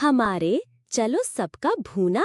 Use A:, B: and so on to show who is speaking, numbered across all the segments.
A: हमारे चलो सबका भूना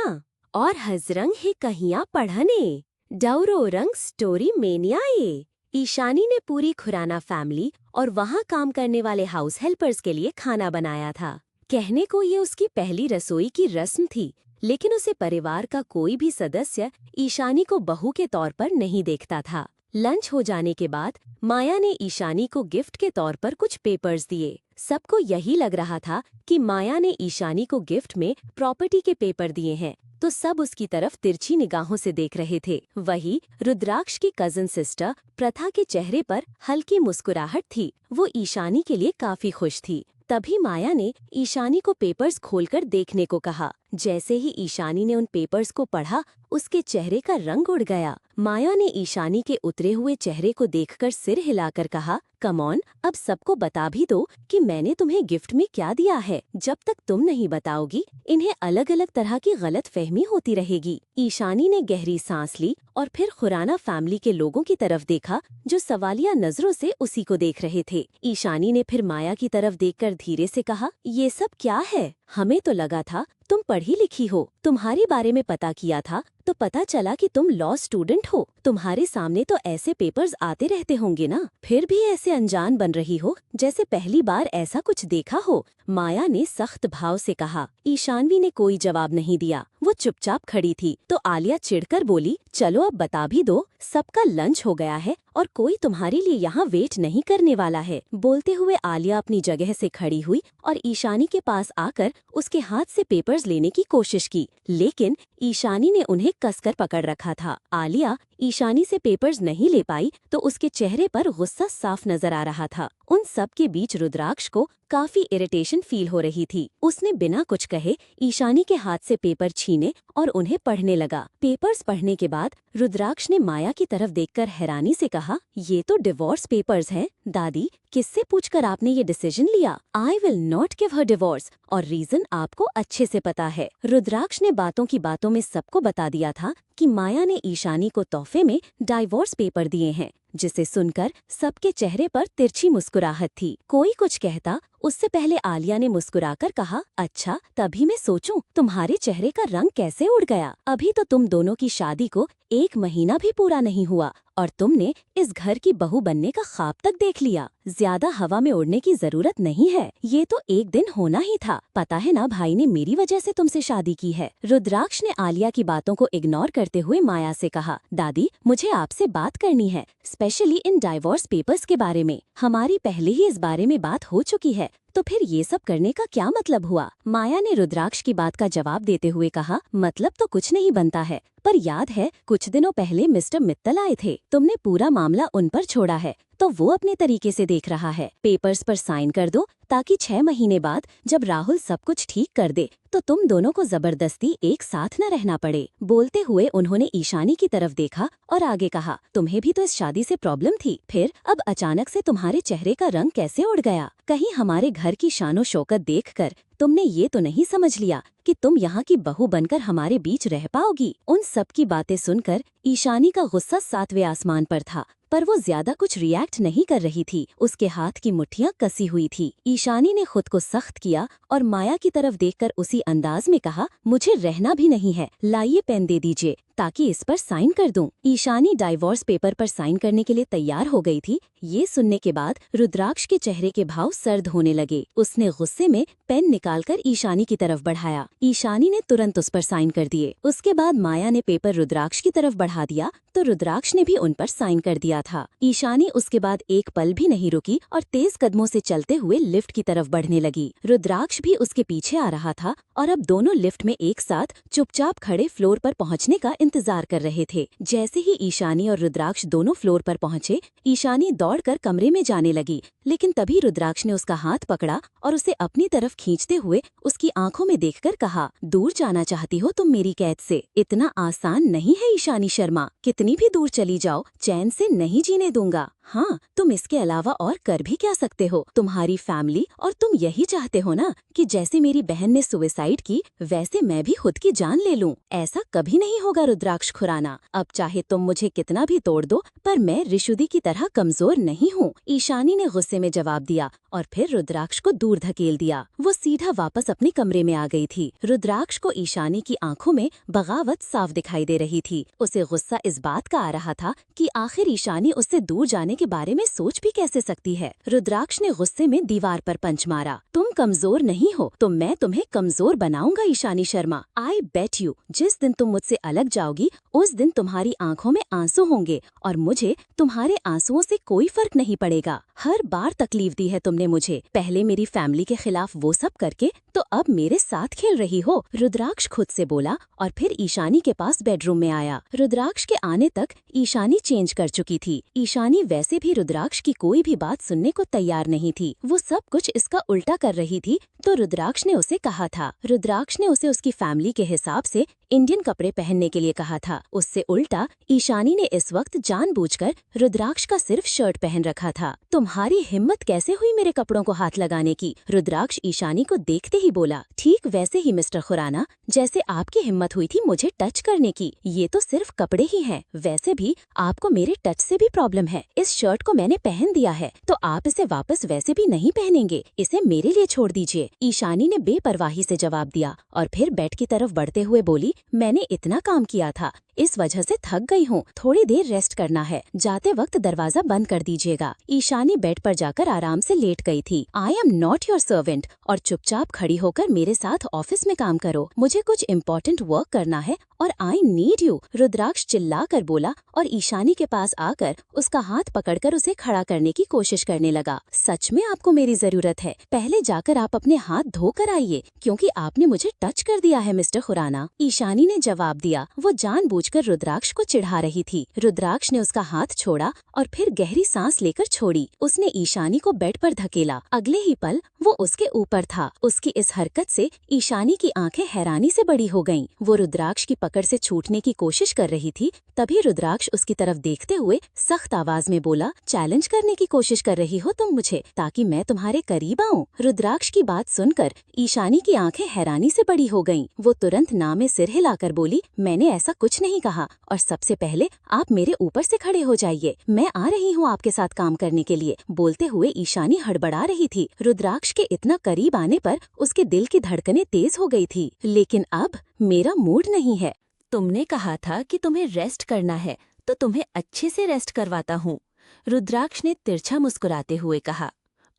A: और हजरंग है कहिया पढ़ने डौरो रंग स्टोरी मेनियाए। ईशानी ने पूरी खुराना फैमिली और वहाँ काम करने वाले हाउस हेल्पर्स के लिए खाना बनाया था। कहने को ये उसकी पहली रसोई की रस्म थी, लेकिन उसे परिवार का कोई भी सदस्य ईशानी को बहू के तौर पर नहीं देखता था। लंच हो जाने के बाद माया ने ईशानी को गिफ्ट के तौर पर कुछ पेपर्स दिए। सबको यही लग रहा था कि माया ने ईशानी को गिफ्ट में प्रॉपर्टी के पेपर दिए हैं, तो सब उसकी तरफ तिरछी निगाहों से देख रहे थे। वही रुद्राक्ष की कजन सिस्टर प्रथा के चेहरे पर हल्की मुस्कुराहट थी। वो ईशानी के लिए काफी खुश थी। तभी माया ने ईशानी को पेपर्स खोलकर देखने को कहा। जैसे ही ईशानी ने उन पेपर्स को पढ़ा, उसके चेहरे का रंग उड़ गया। माया ने ईशानी के उतरे हुए चेहरे को देखकर सिर हिलाकर कहा, कम ऑन, अब सबको बता भी दो कि मैंने तुम्हें गिफ्ट में क्या दिया है। जब तक तुम नहीं बताओगी, इन्हें अलग अलग तरह की गलत फहमी होती रहेगी। ईशानी ने गहरी सांस ली और फिर खुराना फैमिली के लोगों की तरफ देखा, जो सवालिया नजरों से उसी को देख रहे थे। ईशानी ने फिर माया की तरफ देखकर धीरे से कहा, ये सब क्या है? हमें तो लगा था तुम पढ़ी लिखी हो। तुम्हारे बारे में पता किया था तो पता चला कि तुम लॉ स्टूडेंट हो। तुम्हारे सामने तो ऐसे पेपर्स आते रहते होंगे ना, फिर भी ऐसे अनजान बन रही हो जैसे पहली बार ऐसा कुछ देखा हो। माया ने सख्त भाव से कहा। ईशानवी ने कोई जवाब नहीं दिया। वो चुपचाप खड़ी थी। तो आलिया चिढ़कर बोली, चलो अब बता भी दो, सबका लंच हो गया है और कोई तुम्हारे लिए यहाँ वेट नहीं करने वाला है। बोलते हुए आलिया अपनी जगह से खड़ी हुई और ईशानी के पास आकर उसके हाथ से पेपर्स लेने की कोशिश की, लेकिन ईशानी ने उन्हें कसकर पकड़ रखा था। आलिया ईशानी से पेपर्स नहीं ले पाई तो उसके चेहरे पर गुस्सा साफ नजर आ रहा था। उन सब के बीच रुद्राक्ष को काफी इरिटेशन फील हो रही थी। उसने बिना कुछ कहे ईशानी के हाथ से पेपर छीने और उन्हें पढ़ने लगा। पेपर्स पढ़ने के बाद रुद्राक्ष ने माया की तरफ देखकर हैरानी से कहा, ये तो डिवोर्स पेपर्स हैं। दादी, किससे पूछकर आपने ये डिसीजन लिया? आई will not give her divorce, और रीजन आपको अच्छे से पता है। रुद्राक्ष ने बातों की बातों में सबको बता दिया था कि माया ने ईशानी को तोहफे में डाइवोर्स पेपर दिए हैं, जिसे सुनकर सबके चेहरे पर तिरछी मुस्कुराहट थी। कोई कुछ कहता उससे पहले आलिया ने मुस्कुराकर कहा, अच्छा, तभी मैं सोचूं तुम्हारे चेहरे का रंग कैसे उड़ गया। अभी तो तुम दोनों की शादी को 1 महीना भी पूरा नहीं हुआ और तुमने इस घर की बहू बनने का ख्वाब तक देख लिया। ज्यादा हवा में उड़ने की जरूरत नहीं है, ये तो एक दिन होना ही था। पता है ना, भाई ने मेरी वजह से तुमसे शादी की है। रुद्राक्ष ने आलिया की बातों को इग्नोर करते हुए माया से कहा, दादी, मुझे आपसे बात करनी है, स्पेशली इन डाइवोर्स पेपर्स के बारे में। हमारी पहले ही इस बारे में बात हो चुकी है, तो फिर ये सब करने का क्या मतलब हुआ? माया ने रुद्राक्ष की बात का जवाब देते हुए कहा, मतलब तो कुछ नहीं बनता है, पर याद है कुछ दिनों पहले मिस्टर मित्तल आए थे। तुमने पूरा मामला उन पर छोड़ा है, तो वो अपने तरीके से देख रहा है। पेपर्स पर साइन कर दो ताकि 6 महीने बाद जब राहुल सब कुछ ठीक कर दे तो तुम दोनों को जबरदस्ती एक साथ न रहना पड़े। बोलते हुए उन्होंने ईशानी की तरफ देखा और आगे कहा, तुम्हें भी तो इस शादी से प्रॉब्लम थी, फिर अब अचानक से तुम्हारे चेहरे का रंग कैसे उड़ गया? कहीं हमारे घर की शानो शौकत देखकर तुमने ये तो नहीं समझ लिया कि तुम यहाँ की बहू बनकर हमारे बीच रह पाओगी? उन सब की बातें सुनकर ईशानी का गुस्सा 7वें आसमान पर था, पर वो ज्यादा कुछ रिएक्ट नहीं कर रही थी। उसके हाथ की मुट्ठियां कसी हुई थी। ईशानी ने खुद को सख्त किया और माया की तरफ देखकर उसी अंदाज में कहा, मुझे रहना भी नहीं है, लाइए पेन दे दीजिए ताकि इस पर साइन कर दूं। ईशानी डाइवोर्स पेपर पर साइन करने के लिए तैयार हो गई थी। ये सुनने के बाद रुद्राक्ष के चेहरे के भाव सर्द होने लगे। उसने गुस्से में पेन निकालकर ईशानी की तरफ बढ़ाया। ईशानी ने तुरंत उस पर साइन कर दिए। उसके बाद माया ने पेपर रुद्राक्ष की तरफ बढ़ा दिया तो रुद्राक्ष ने भी उन पर साइन कर दिया था। ईशानी उसके बाद एक पल भी नहीं रुकी और तेज कदमों से चलते हुए लिफ्ट की तरफ बढ़ने लगी। रुद्राक्ष भी उसके पीछे आ रहा था और अब दोनों लिफ्ट में एक साथ चुपचाप खड़े फ्लोर पर पहुंचने का इंतजार कर रहे थे। जैसे ही ईशानी और रुद्राक्ष दोनों फ्लोर पर पहुंचे, ईशानी दौड़कर कमरे में जाने लगी, लेकिन तभी रुद्राक्ष ने उसका हाथ पकड़ा और उसे अपनी तरफ खींचते हुए उसकी आंखों में देखकर कहा, दूर जाना चाहती हो तुम मेरी कैद से? इतना आसान नहीं है ईशानी शर्मा, कितनी भी दूर चली जाओ, चैन से नहीं जीने दूंगा। हाँ, तुम इसके अलावा और कर भी क्या सकते हो? तुम्हारी फैमिली और तुम यही चाहते हो ना कि जैसे मेरी बहन ने सुसाइड की वैसे मैं भी खुद की जान ले लूं। ऐसा कभी नहीं होगा रुद्राक्ष खुराना। अब चाहे तुम मुझे कितना भी तोड़ दो, पर मैं ऋषुदी की तरह कमजोर नहीं हूँ। ईशानी ने गुस्से में जवाब दिया और फिर रुद्राक्ष को दूर धकेल दिया। वो सीधा वापस अपने कमरे में आ गई थी। रुद्राक्ष को ईशानी की आंखों में बगावत साफ दिखाई दे रही थी। उसे गुस्सा इस बात का आ रहा था कि आखिर ईशानी उससे दूर जाने के बारे में सोच भी कैसे सकती है। रुद्राक्ष ने गुस्से में दीवार पर पंच मारा। तुम कमजोर नहीं हो तो मैं तुम्हें कमजोर बनाऊंगा ईशानी शर्मा। आई बेट यू, जिस दिन तुम मुझसे अलग जाओगी उस दिन तुम्हारी आंखों में आंसू होंगे और मुझे तुम्हारे आंसुओं से कोई फर्क नहीं पड़ेगा। हर बार तकलीफ दी है तुमने मुझे, पहले मेरी फैमिली के खिलाफ वो सब करके, तो अब मेरे साथ खेल रही हो। रुद्राक्ष खुद से बोला और फिर ईशानी के पास बेडरूम में आया। रुद्राक्ष के आने तक ईशानी चेंज कर चुकी थी। ईशानी वैसे भी रुद्राक्ष की कोई भी बात सुनने को तैयार नहीं थी। वो सब कुछ इसका उल्टा कर रही थी तो रुद्राक्ष ने उसे कहा था। रुद्राक्ष ने उसे उसकी फैमिली के हिसाब से इंडियन कपड़े पहनने के लिए कहा था। उससे उल्टा ईशानी ने इस वक्त जानबूझकर रुद्राक्ष का सिर्फ शर्ट पहन रखा था। तुम्हारी हिम्मत कैसे हुई मेरे कपड़ों को हाथ लगाने की? रुद्राक्ष ईशानी को देखते ही बोला। ठीक वैसे ही मिस्टर खुराना जैसे आपकी हिम्मत हुई थी मुझे टच करने की। ये तो सिर्फ कपड़े ही हैं। वैसे भी आपको मेरे टच से भी प्रॉब्लम है। इस शर्ट को मैंने पहन दिया है तो आप इसे वापस वैसे भी नहीं पहनेंगे। इसे मेरे लिए छोड़ दीजिए। ईशानी ने बेपरवाही से जवाब दिया और फिर बेड की तरफ बढ़ते हुए बोली, मैंने इतना काम किया था, इस वजह से थक गई हूँ, थोड़ी देर रेस्ट करना है। जाते वक्त दरवाजा बंद कर दीजिएगा। ईशानी बेड पर जाकर आराम से लेट गई थी। I am not your servant और चुपचाप खड़ी होकर मेरे साथ ऑफिस में काम करो। मुझे कुछ इम्पोर्टेंट वर्क करना है और आई नीड यू। रुद्राक्ष चिल्ला कर बोला और ईशानी के पास आकर उसका हाथ पकड़कर उसे खड़ा करने की कोशिश करने लगा। सच में आपको मेरी जरूरत है? पहले जाकर आप अपने हाथ धो कर आइए क्योंकि आपने मुझे टच कर दिया है मिस्टर खुराना। ईशानी ने जवाब दिया। वो जानबूझकर रुद्राक्ष को चिढ़ा रही थी। रुद्राक्ष ने उसका हाथ छोड़ा और फिर गहरी सांस लेकर छोड़ी। उसने ईशानी को बेड पर धकेला। अगले ही पल वो उसके ऊपर था। उसकी इस हरकत से ईशानी की आंखें हैरानी से बड़ी हो गईं। वो रुद्राक्ष की पकड़ से छूटने की कोशिश कर रही थी, तभी रुद्राक्ष उसकी तरफ देखते हुए सख्त आवाज में बोला, चैलेंज करने की कोशिश कर रही हो तुम मुझे ताकि मैं तुम्हारे करीब आऊं? रुद्राक्ष की बात सुनकर ईशानी की आंखें हैरानी से बड़ी हो गईं। वो तुरंत ना में सिर हिलाकर बोली, मैंने ऐसा कुछ नहीं कहा और सबसे पहले आप मेरे ऊपर से खड़े हो जाइए। मैं आ रही हूँ आपके साथ काम करने के लिए। बोलते हुए ईशानी हड़बड़ा रही थी। रुद्राक्ष के इतना करीब आने पर उसके दिल की धड़कनें तेज हो गई थी। लेकिन अब मेरा मूड नहीं है। तुमने कहा था कि तुम्हें रेस्ट करना है तो तुम्हें अच्छे से रेस्ट करवाता हूँ, रुद्राक्ष ने तिरछा मुस्कुराते हुए कहा।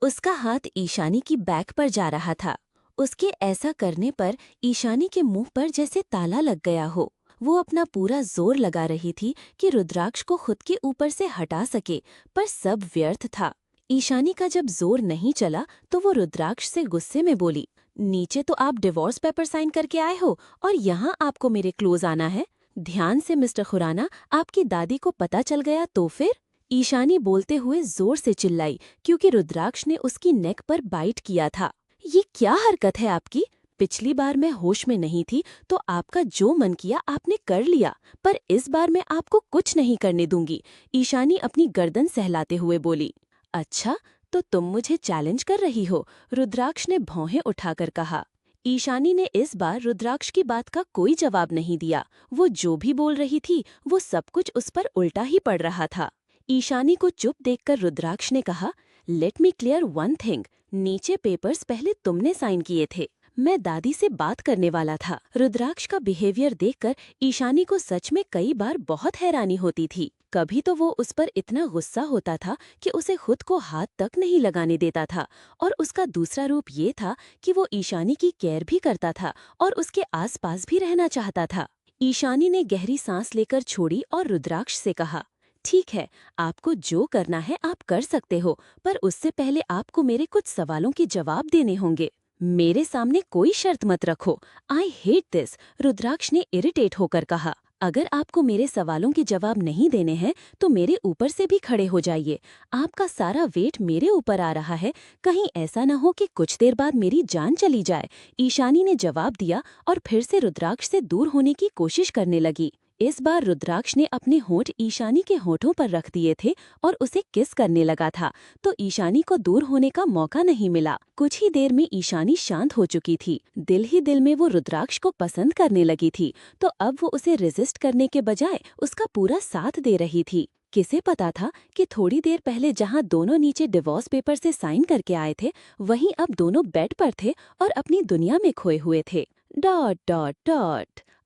A: उसका हाथ ईशानी की बैक पर जा रहा था। उसके ऐसा करने पर ईशानी के मुंह पर जैसे ताला लग गया हो। वो अपना पूरा जोर लगा रही थी कि रुद्राक्ष को खुद के ऊपर से हटा सके, पर सब व्यर्थ था। ईशानी का जब जोर नहीं चला तो वो रुद्राक्ष से गुस्से में बोली, नीचे तो आप डिवोर्स पेपर साइन करके आए हो और यहाँ आपको मेरे क्लोज आना है? ध्यान से मिस्टर खुराना, आपकी दादी को पता चल गया तो फिर? ईशानी बोलते हुए जोर से चिल्लाई क्योंकि रुद्राक्ष ने उसकी नेक पर बाइट किया था। ये क्या हरकत है आपकी? पिछली बार मैं होश में नहीं थी तो आपका जो मन किया आपने कर लिया, पर इस बार मैं आपको कुछ नहीं करने दूंगी, ईशानी अपनी गर्दन सहलाते हुए बोली। अच्छा, तो तुम मुझे चैलेंज कर रही हो? रुद्राक्ष ने भौहें उठाकर कहा। ईशानी ने इस बार रुद्राक्ष की बात का कोई जवाब नहीं दिया। वो जो भी बोल रही थी वो सब कुछ उस पर उल्टा ही पड़ रहा था। ईशानी को चुप देखकर रुद्राक्ष ने कहा, let me clear one thing, नीचे पेपर्स पहले तुमने साइन किए थे, मैं दादी से बात करने वाला था। रुद्राक्ष का बिहेवियर देखकर ईशानी को सच में कई बार बहुत हैरानी होती थी। कभी तो वो उस पर इतना गुस्सा होता था कि उसे खुद को हाथ तक नहीं लगाने देता था, और उसका दूसरा रूप ये था कि वो ईशानी की केयर भी करता था और उसके आसपास भी रहना चाहता था। ईशानी ने गहरी सांस लेकर छोड़ी और रुद्राक्ष से कहा, ठीक है, आपको जो करना है आप कर सकते हो, पर उससे पहले आपको मेरे कुछ सवालों के जवाब देने होंगे। मेरे सामने कोई शर्त मत रखो। आई हेट दिस, रुद्राक्ष ने इरिटेट होकर कहा। अगर आपको मेरे सवालों के जवाब नहीं देने हैं तो मेरे ऊपर से भी खड़े हो जाइए। आपका सारा वेट मेरे ऊपर आ रहा है, कहीं ऐसा न हो कि कुछ देर बाद मेरी जान चली जाए। ईशानी ने जवाब दिया और फिर से रुद्राक्ष से दूर होने की कोशिश करने लगी। इस बार रुद्राक्ष ने अपने होंठ ईशानी के होठों पर रख दिए थे और उसे किस करने लगा था, तो ईशानी को दूर होने का मौका नहीं मिला। कुछ ही देर में ईशानी शांत हो चुकी थी। दिल ही दिल में वो रुद्राक्ष को पसंद करने लगी थी, तो अब वो उसे रेजिस्ट करने के बजाय उसका पूरा साथ दे रही थी। किसे पता था कि थोड़ी देर पहले जहां दोनों नीचे डिवोर्स पेपर से साइन करके आए थे, वहीं अब दोनों बेड पर थे और अपनी दुनिया में खोए हुए थे। ...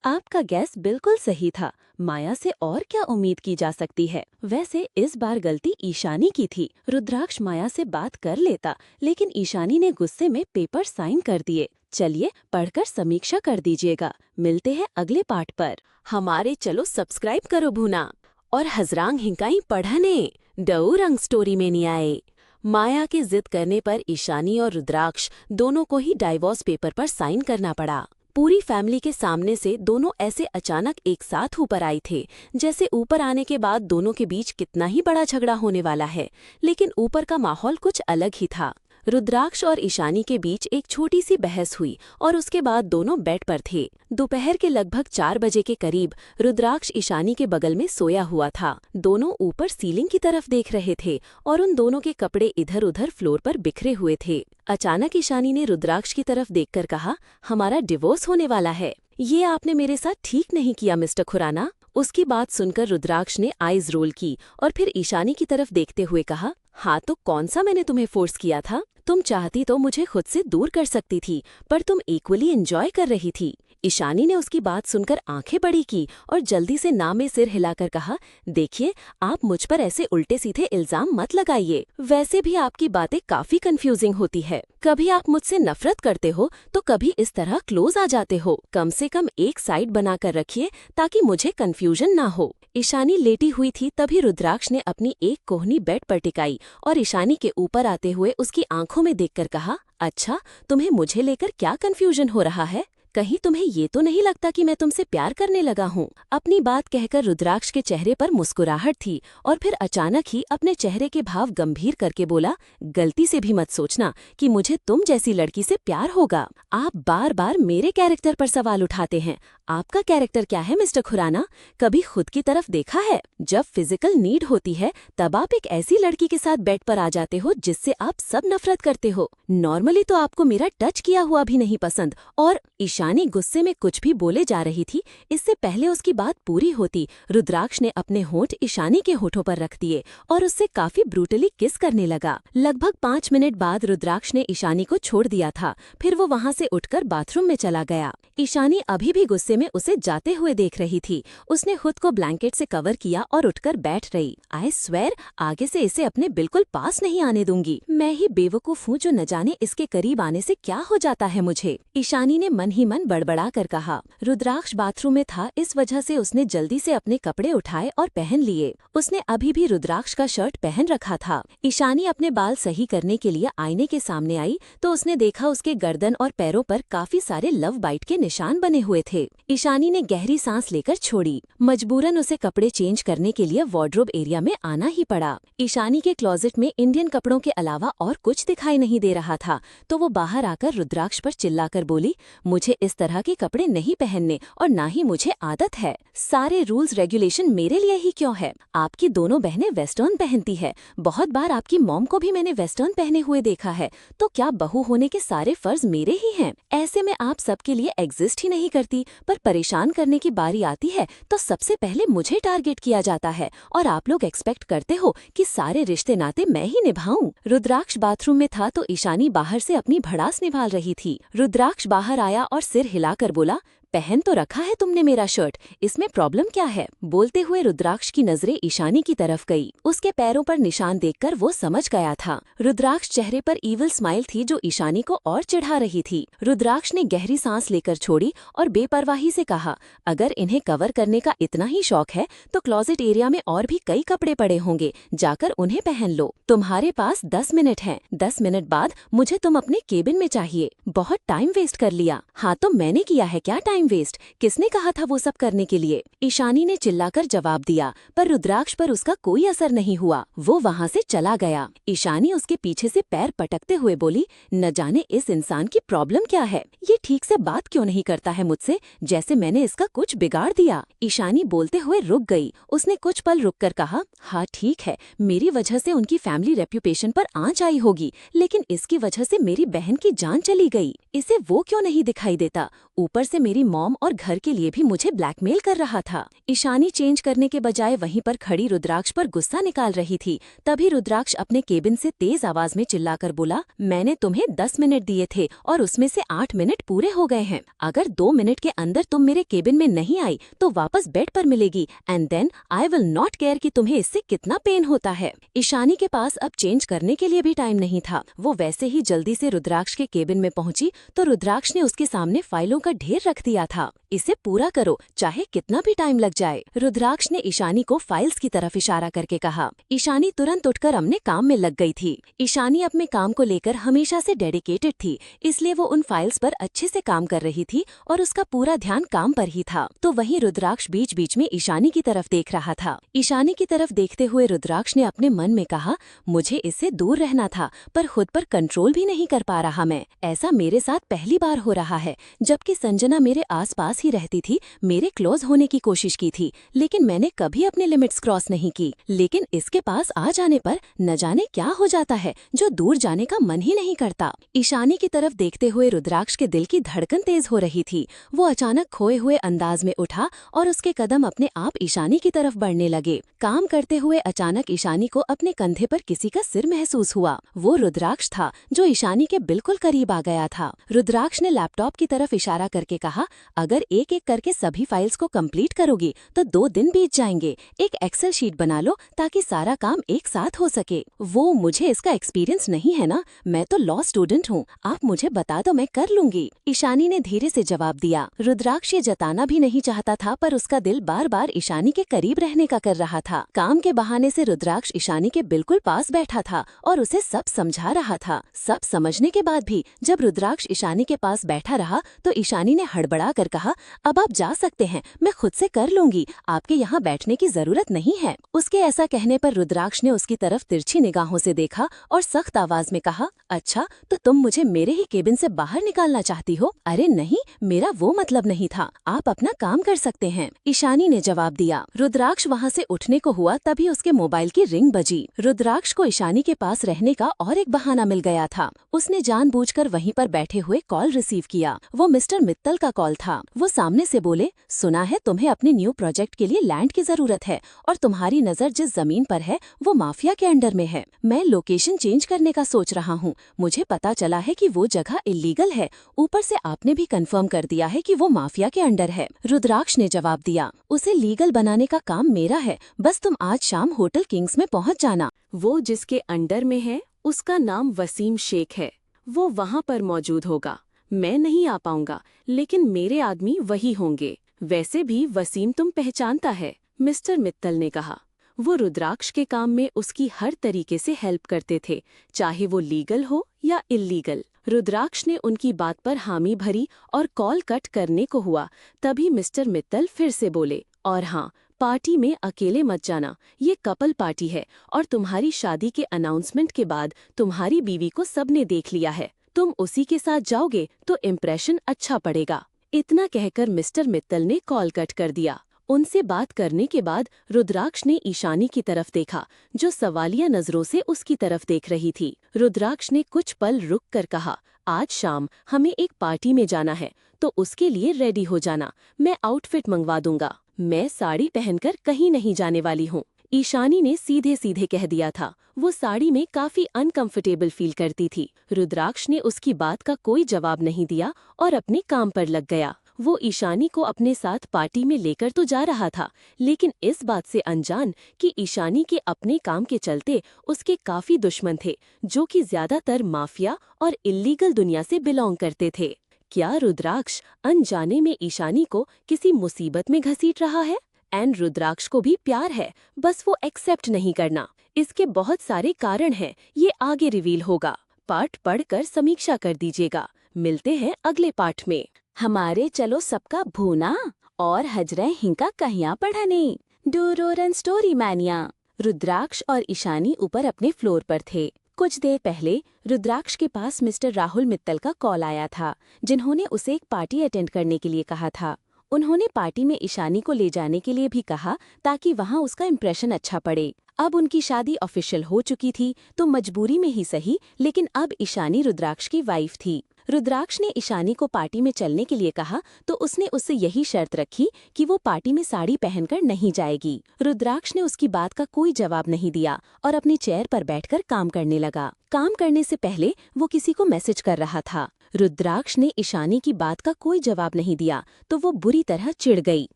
A: आपका गैस बिल्कुल सही था। माया से और क्या उम्मीद की जा सकती है। वैसे इस बार गलती ईशानी की थी। रुद्राक्ष माया से बात कर लेता, लेकिन ईशानी ने गुस्से में पेपर साइन कर दिए। चलिए पढ़कर समीक्षा कर दीजिएगा। मिलते हैं अगले पार्ट पर। हमारे चलो सब्सक्राइब करो भूना और हजरांग हिंकाई पढ़ने डऊ रंग स्टोरी में नहीं आए। माया की जिद करने पर ईशानी और रुद्राक्ष दोनों को ही डाइवोर्स पेपर पर साइन करना पड़ा। पूरी फैमिली के सामने से दोनों ऐसे अचानक एक साथ ऊपर आए थे, जैसे ऊपर आने के बाद दोनों के बीच कितना ही बड़ा झगड़ा होने वाला है। लेकिन ऊपर का माहौल कुछ अलग ही था। रुद्राक्ष और ईशानी के बीच एक छोटी सी बहस हुई और उसके बाद दोनों बेड पर थे। दोपहर के लगभग 4 बजे के करीब रुद्राक्ष ईशानी के बगल में सोया हुआ था। दोनों ऊपर सीलिंग की तरफ देख रहे थे और उन दोनों के कपड़े इधर उधर फ्लोर पर बिखरे हुए थे। अचानक ईशानी ने रुद्राक्ष की तरफ देखकर कहा, हमारा डिवोर्स होने वाला है। ये आपने मेरे साथ ठीक नहीं किया मिस्टर खुराना। उसकी बात सुनकर रुद्राक्ष ने आईज रोल की और फिर ईशानी की तरफ देखते हुए कहा, हाँ तो कौन सा मैंने तुम्हें फोर्स किया था? तुम चाहती तो मुझे खुद से दूर कर सकती थी, पर तुम इक्वली एंजॉय कर रही थी। ईशानी ने उसकी बात सुनकर आंखें बड़ी की और जल्दी से ना में सिर हिलाकर कहा, देखिए आप मुझ पर ऐसे उल्टे सीधे इल्जाम मत लगाइए। वैसे भी आपकी बातें काफी कंफ्यूजिंग होती है। कभी आप मुझसे नफरत करते हो तो कभी इस तरह क्लोज आ जाते हो। कम से कम एक साइड बनाकर रखिए ताकि मुझे कंफ्यूजन ना हो। ईशानी लेटी हुई थी, तभी रुद्राक्ष ने अपनी एक कोहनी बेड पर टिकाई और ईशानी के ऊपर आते हुए उसकी आंखों में देखकर कहा, अच्छा तुम्हें मुझे लेकर क्या कंफ्यूजन हो रहा है? कहीं तुम्हें ये तो नहीं लगता कि मैं तुमसे प्यार करने लगा हूँ? अपनी बात कहकर रुद्राक्ष के चेहरे पर मुस्कुराहट थी और फिर अचानक ही अपने चेहरे के भाव गंभीर करके बोला, गलती से भी मत सोचना कि मुझे तुम जैसी लड़की से प्यार होगा। आप बार बार मेरे कैरेक्टर पर सवाल उठाते हैं। आपका कैरेक्टर क्या है मिस्टर खुराना? कभी खुद की तरफ देखा है? जब फिजिकल नीड होती है तब आप एक ऐसी लड़की के साथ बेड पर आ जाते हो जिससे आप सब नफरत करते हो। नॉर्मली तो आपको मेरा टच किया हुआ भी नहीं पसंद। और ईशानी गुस्से में कुछ भी बोले जा रही थी। इससे पहले उसकी बात पूरी होती, रुद्राक्ष ने अपने होंठ ईशानी के होठों पर रख दिए और उससे काफी ब्रूटली किस करने लगा। लगभग 5 मिनट बाद रुद्राक्ष ने ईशानी को छोड़ दिया था। फिर वो वहाँ से उठकर बाथरूम में चला गया। ईशानी अभी भी गुस्से में उसे जाते हुए देख रही थी। उसने खुद को ब्लैंकेट से कवर किया और उठकर बैठ रही। आई स्वेर, आगे से इसे अपने बिल्कुल पास नहीं आने दूंगी। मैं ही बेवकूफ हूँ जो न जाने इसके करीब आने से क्या हो जाता है मुझे। ईशानी ने मन ही मन बड़बड़ा कर कहा। रुद्राक्ष बाथरूम में था, इस वजह से उसने जल्दी से अपने कपड़े उठाए और पहन लिए। उसने अभी भी रुद्राक्ष का शर्ट पहन रखा था। ईशानी अपने बाल सही करने के लिए आईने के सामने आई तो उसने देखा उसके गर्दन और पैरों पर काफी सारे लव बाइट के निशान बने हुए थे। ईशानी ने गहरी सांस लेकर छोड़ी। मजबूरन उसे कपड़े चेंज करने के लिए वार्डरोब एरिया में आना ही पड़ा। ईशानी के क्लोजेट में इंडियन कपड़ों के अलावा और कुछ दिखाई नहीं दे रहा था, तो वो बाहर आकर रुद्राक्ष पर चिल्लाकर बोली, मुझे इस तरह के कपड़े नहीं पहनने और ना ही मुझे आदत है। सारे रूल्स रेगुलेशन मेरे लिए ही क्यों है? आपकी दोनों बहनें वेस्टर्न पहनती है। बहुत बार आपकी मॉम को भी मैंने वेस्टर्न पहने हुए देखा है। तो क्या बहू होने के सारे फर्ज मेरे ही हैं? ऐसे में आप सबके लिए एग्जिस्ट ही नहीं करती, पर परेशान करने की बारी आती है तो सबसे पहले मुझे टारगेट किया जाता है और आप लोग एक्सपेक्ट करते हो कि सारे रिश्ते नाते मैं ही निभाऊं। रुद्राक्ष बाथरूम में था तो ईशानी बाहर से अपनी भड़ास निभाल रही थी। रुद्राक्ष बाहर आया और सिर हिलाकर बोला, पहन तो रखा है तुमने मेरा शर्ट, इसमें प्रॉब्लम क्या है? बोलते हुए रुद्राक्ष की नजरें ईशानी की तरफ गई। उसके पैरों पर निशान देखकर वो समझ गया था। रुद्राक्ष चेहरे पर ईविल स्माइल थी जो ईशानी को और चिढ़ा रही थी। रुद्राक्ष ने गहरी सांस लेकर छोड़ी और बेपरवाही से कहा, अगर इन्हें कवर करने का इतना ही शौक है तो क्लोजेट एरिया में और भी कई कपड़े पड़े होंगे, जाकर उन्हें पहन लो। तुम्हारे पास 10 मिनट हैं। 10 मिनट बाद मुझे तुम अपने केबिन में चाहिए। बहुत टाइम वेस्ट कर लिया। हाँ तो मैंने किया है क्या टाइम टाइम वेस्ट, किसने कहा था वो सब करने के लिए? ईशानी ने चिल्लाकर जवाब दिया, पर रुद्राक्ष पर उसका कोई असर नहीं हुआ। वो वहाँ से चला गया। ईशानी उसके पीछे से पैर पटकते हुए बोली, न जाने इस इंसान की प्रॉब्लम क्या है, ये ठीक से बात क्यों नहीं करता है मुझसे, जैसे मैंने इसका कुछ बिगाड़ दिया। ईशानी बोलते हुए रुक गई। उसने कुछ पल रुककर कहा, हाँ ठीक है, मेरी वजह से उनकी फैमिली रेप्यूटेशन पर आंच आई होगी, लेकिन इसकी वजह से मेरी बहन की जान चली गई। इसे वो क्यों नहीं दिखाई देता? ऊपर से मेरी मॉम और घर के लिए भी मुझे ब्लैकमेल कर रहा था। ईशानी चेंज करने के बजाय वहीं पर खड़ी रुद्राक्ष पर गुस्सा निकाल रही थी। तभी रुद्राक्ष अपने केबिन से तेज आवाज में चिल्लाकर बोला, मैंने तुम्हें 10 मिनट दिए थे और उसमें से 8 मिनट पूरे हो गए हैं। अगर 2 मिनट के अंदर तुम मेरे केबिन में नहीं आई तो वापस बेड पर मिलेगी, and then I will not care कि तुम्हें इससे कितना पेन होता है। ईशानी के पास अब चेंज करने के लिए भी टाइम नहीं था। वो वैसे ही जल्दी से रुद्राक्ष के केबिन में पहुंची तो रुद्राक्ष ने उसके सामने फाइलों का ढेर रख दिया था। इसे पूरा करो, चाहे कितना भी टाइम लग जाए। रुद्राक्ष ने ईशानी को फाइल्स की तरफ इशारा करके कहा। ईशानी तुरंत उठकर अपने काम में लग गई थी। ईशानी अपने काम को लेकर हमेशा से डेडिकेटेड थी, इसलिए वो उन फाइल्स पर अच्छे से काम कर रही थी और उसका पूरा ध्यान काम पर ही था। तो वहीं रुद्राक्ष बीच बीच में ईशानी की तरफ देख रहा था। ईशानी की तरफ देखते हुए रुद्राक्ष ने अपने मन में कहा, मुझे इससे दूर रहना था, पर खुद पर कंट्रोल भी नहीं कर पा रहा मैं। ऐसा मेरे साथ पहली बार हो रहा है। जबकि संजना मेरे आसपास ही रहती थी, मेरे क्लोज होने की कोशिश की थी, लेकिन मैंने कभी अपने लिमिट्स क्रॉस नहीं की। लेकिन इसके पास आ जाने पर न जाने क्या हो जाता है, जो दूर जाने का मन ही नहीं करता। ईशानी की तरफ देखते हुए रुद्राक्ष के दिल की धड़कन तेज हो रही थी। वो अचानक खोए हुए अंदाज में उठा और उसके कदम अपने आप ईशानी की तरफ बढ़ने लगे। काम करते हुए अचानक ईशानी को अपने कंधे पर किसी का सिर महसूस हुआ। वो रुद्राक्ष था, जो ईशानी के बिल्कुल करीब आ गया था। रुद्राक्ष ने लैपटॉप की तरफ इशारा करके कहा, अगर एक एक करके सभी फाइल्स को कंप्लीट करोगी तो 2 दिन बीत जाएंगे। एक एक्सेल शीट बना लो ताकि सारा काम एक साथ हो सके। वो, मुझे इसका एक्सपीरियंस नहीं है ना, मैं तो लॉ स्टूडेंट हूँ, आप मुझे बता दो, मैं कर लूंगी। ईशानी ने धीरे से जवाब दिया। रुद्राक्ष ये जताना भी नहीं चाहता था, पर उसका दिल बार बार ईशानी के करीब रहने का कर रहा था। काम के बहाने से रुद्राक्ष ईशानी के बिल्कुल पास बैठा था और उसे सब समझा रहा था। सब समझने के बाद भी जब रुद्राक्ष ईशानी के पास बैठा रहा तो ईशानी ने हड़बड़ा कर कहा, अब आप जा सकते हैं, मैं खुद से कर लूंगी, आपके यहाँ बैठने की जरूरत नहीं है। उसके ऐसा कहने पर रुद्राक्ष ने उसकी तरफ तिरछी निगाहों से देखा और सख्त आवाज में कहा, अच्छा तो तुम मुझे मेरे ही केबिन से बाहर निकालना चाहती हो? अरे नहीं, मेरा वो मतलब नहीं था, आप अपना काम कर सकते हैं, ईशानी ने जवाब दिया। रुद्राक्ष वहाँ से उठने को हुआ तभी उसके मोबाइल की रिंग बजी। रुद्राक्ष को ईशानी के पास रहने का और एक बहाना मिल गया था। उसने जानबूझकर वहीं पर बैठे हुए कॉल रिसीव किया। वो मिस्टर मित्तल का कॉल था। वो सामने से बोले, सुना है तुम्हें अपने न्यू प्रोजेक्ट के लिए लैंड की जरूरत है और तुम्हारी नजर जिस जमीन पर है वो माफिया के अंडर में है। मैं लोकेशन चेंज करने का सोच रहा हूँ। मुझे पता चला है कि वो जगह इलीगल है, ऊपर से आपने भी कंफर्म कर दिया है कि वो माफिया के अंडर है। रुद्राक्ष ने जवाब दिया, उसे लीगल बनाने का काम मेरा है, बस तुम आज शाम होटल किंग्स में पहुँच जाना। वो जिसके अंडर में है उसका नाम वसीम शेख है, वो वहाँ पर मौजूद होगा। मैं नहीं आ पाऊंगा, लेकिन मेरे आदमी वही होंगे। वैसे भी वसीम तुम पहचानता है, मिस्टर मित्तल ने कहा। वो रुद्राक्ष के काम में उसकी हर तरीके से हेल्प करते थे, चाहे वो लीगल हो या इल्लीगल। रुद्राक्ष ने उनकी बात पर हामी भरी और कॉल कट करने को हुआ। तभी मिस्टर मित्तल फिर से बोले, और हाँ, पार्टी में अकेले मत जाना, ये कपल पार्टी है और तुम्हारी शादी के अनाउंसमेंट के बाद तुम्हारी बीवी को सबने देख लिया है। तुम उसी के साथ जाओगे तो इम्प्रेशन अच्छा पड़ेगा। इतना कहकर मिस्टर मित्तल ने कॉल कट कर दिया। उनसे बात करने के बाद रुद्राक्ष ने ईशानी की तरफ देखा, जो सवालिया नजरों से उसकी तरफ देख रही थी। रुद्राक्ष ने कुछ पल रुक कर कहा, आज शाम हमें एक पार्टी में जाना है, तो उसके लिए रेडी हो जाना। मैं आउटफिट मंगवा दूंगा। मैं साड़ी पहनकर कहीं नहीं जाने वाली हूँ। ईशानी ने सीधे सीधे कह दिया था। वो साड़ी में काफी अनकंफर्टेबल फील करती थी। रुद्राक्ष ने उसकी बात का कोई जवाब नहीं दिया और अपने काम पर लग गया। वो ईशानी को अपने साथ पार्टी में लेकर तो जा रहा था, लेकिन इस बात से अनजान कि ईशानी के अपने काम के चलते उसके काफी दुश्मन थे, जो कि ज्यादातर माफिया और इल्लीगल दुनिया से बिलोंग करते थे। क्या रुद्राक्ष अनजाने में ईशानी को किसी मुसीबत में घसीट रहा है? एंड रुद्राक्ष को भी प्यार है, बस वो एक्सेप्ट नहीं करना। इसके बहुत सारे कारण हैं, ये आगे रिवील होगा। पार्ट पढ़कर समीक्षा कर दीजिएगा। मिलते हैं अगले पार्ट में।
B: हमारे चलो सबका भूना और हजरे हिंका कहिया पढ़ने। डूरोरन स्टोरी मैनिया। रुद्राक्ष और ईशानी ऊपर अपने फ्लोर पर थे। कुछ देर पहले रुद्राक्ष के पास मिस्टर राहुल मित्तल का कॉल आया था, जिन्होंने उसे एक पार्टी अटेंड करने के लिए कहा था। उन्होंने पार्टी में ईशानी को ले जाने के लिए भी कहा ताकि वहां उसका इम्प्रेशन अच्छा पड़े। अब उनकी शादी ऑफिशियल हो चुकी थी, तो मजबूरी में ही सही, लेकिन अब ईशानी रुद्राक्ष की वाइफ थी। रुद्राक्ष ने ईशानी को पार्टी में चलने के लिए कहा तो उसने उससे यही शर्त रखी कि वो पार्टी में साड़ी पहनकर नहीं जाएगी। रुद्राक्ष ने उसकी बात का कोई जवाब नहीं दिया और अपनी चेयर पर बैठकर काम करने लगा। काम करने से पहले वो किसी को मैसेज कर रहा था। रुद्राक्ष ने ईशानी की बात का कोई जवाब नहीं दिया तो वो बुरी तरह चिढ़ गई।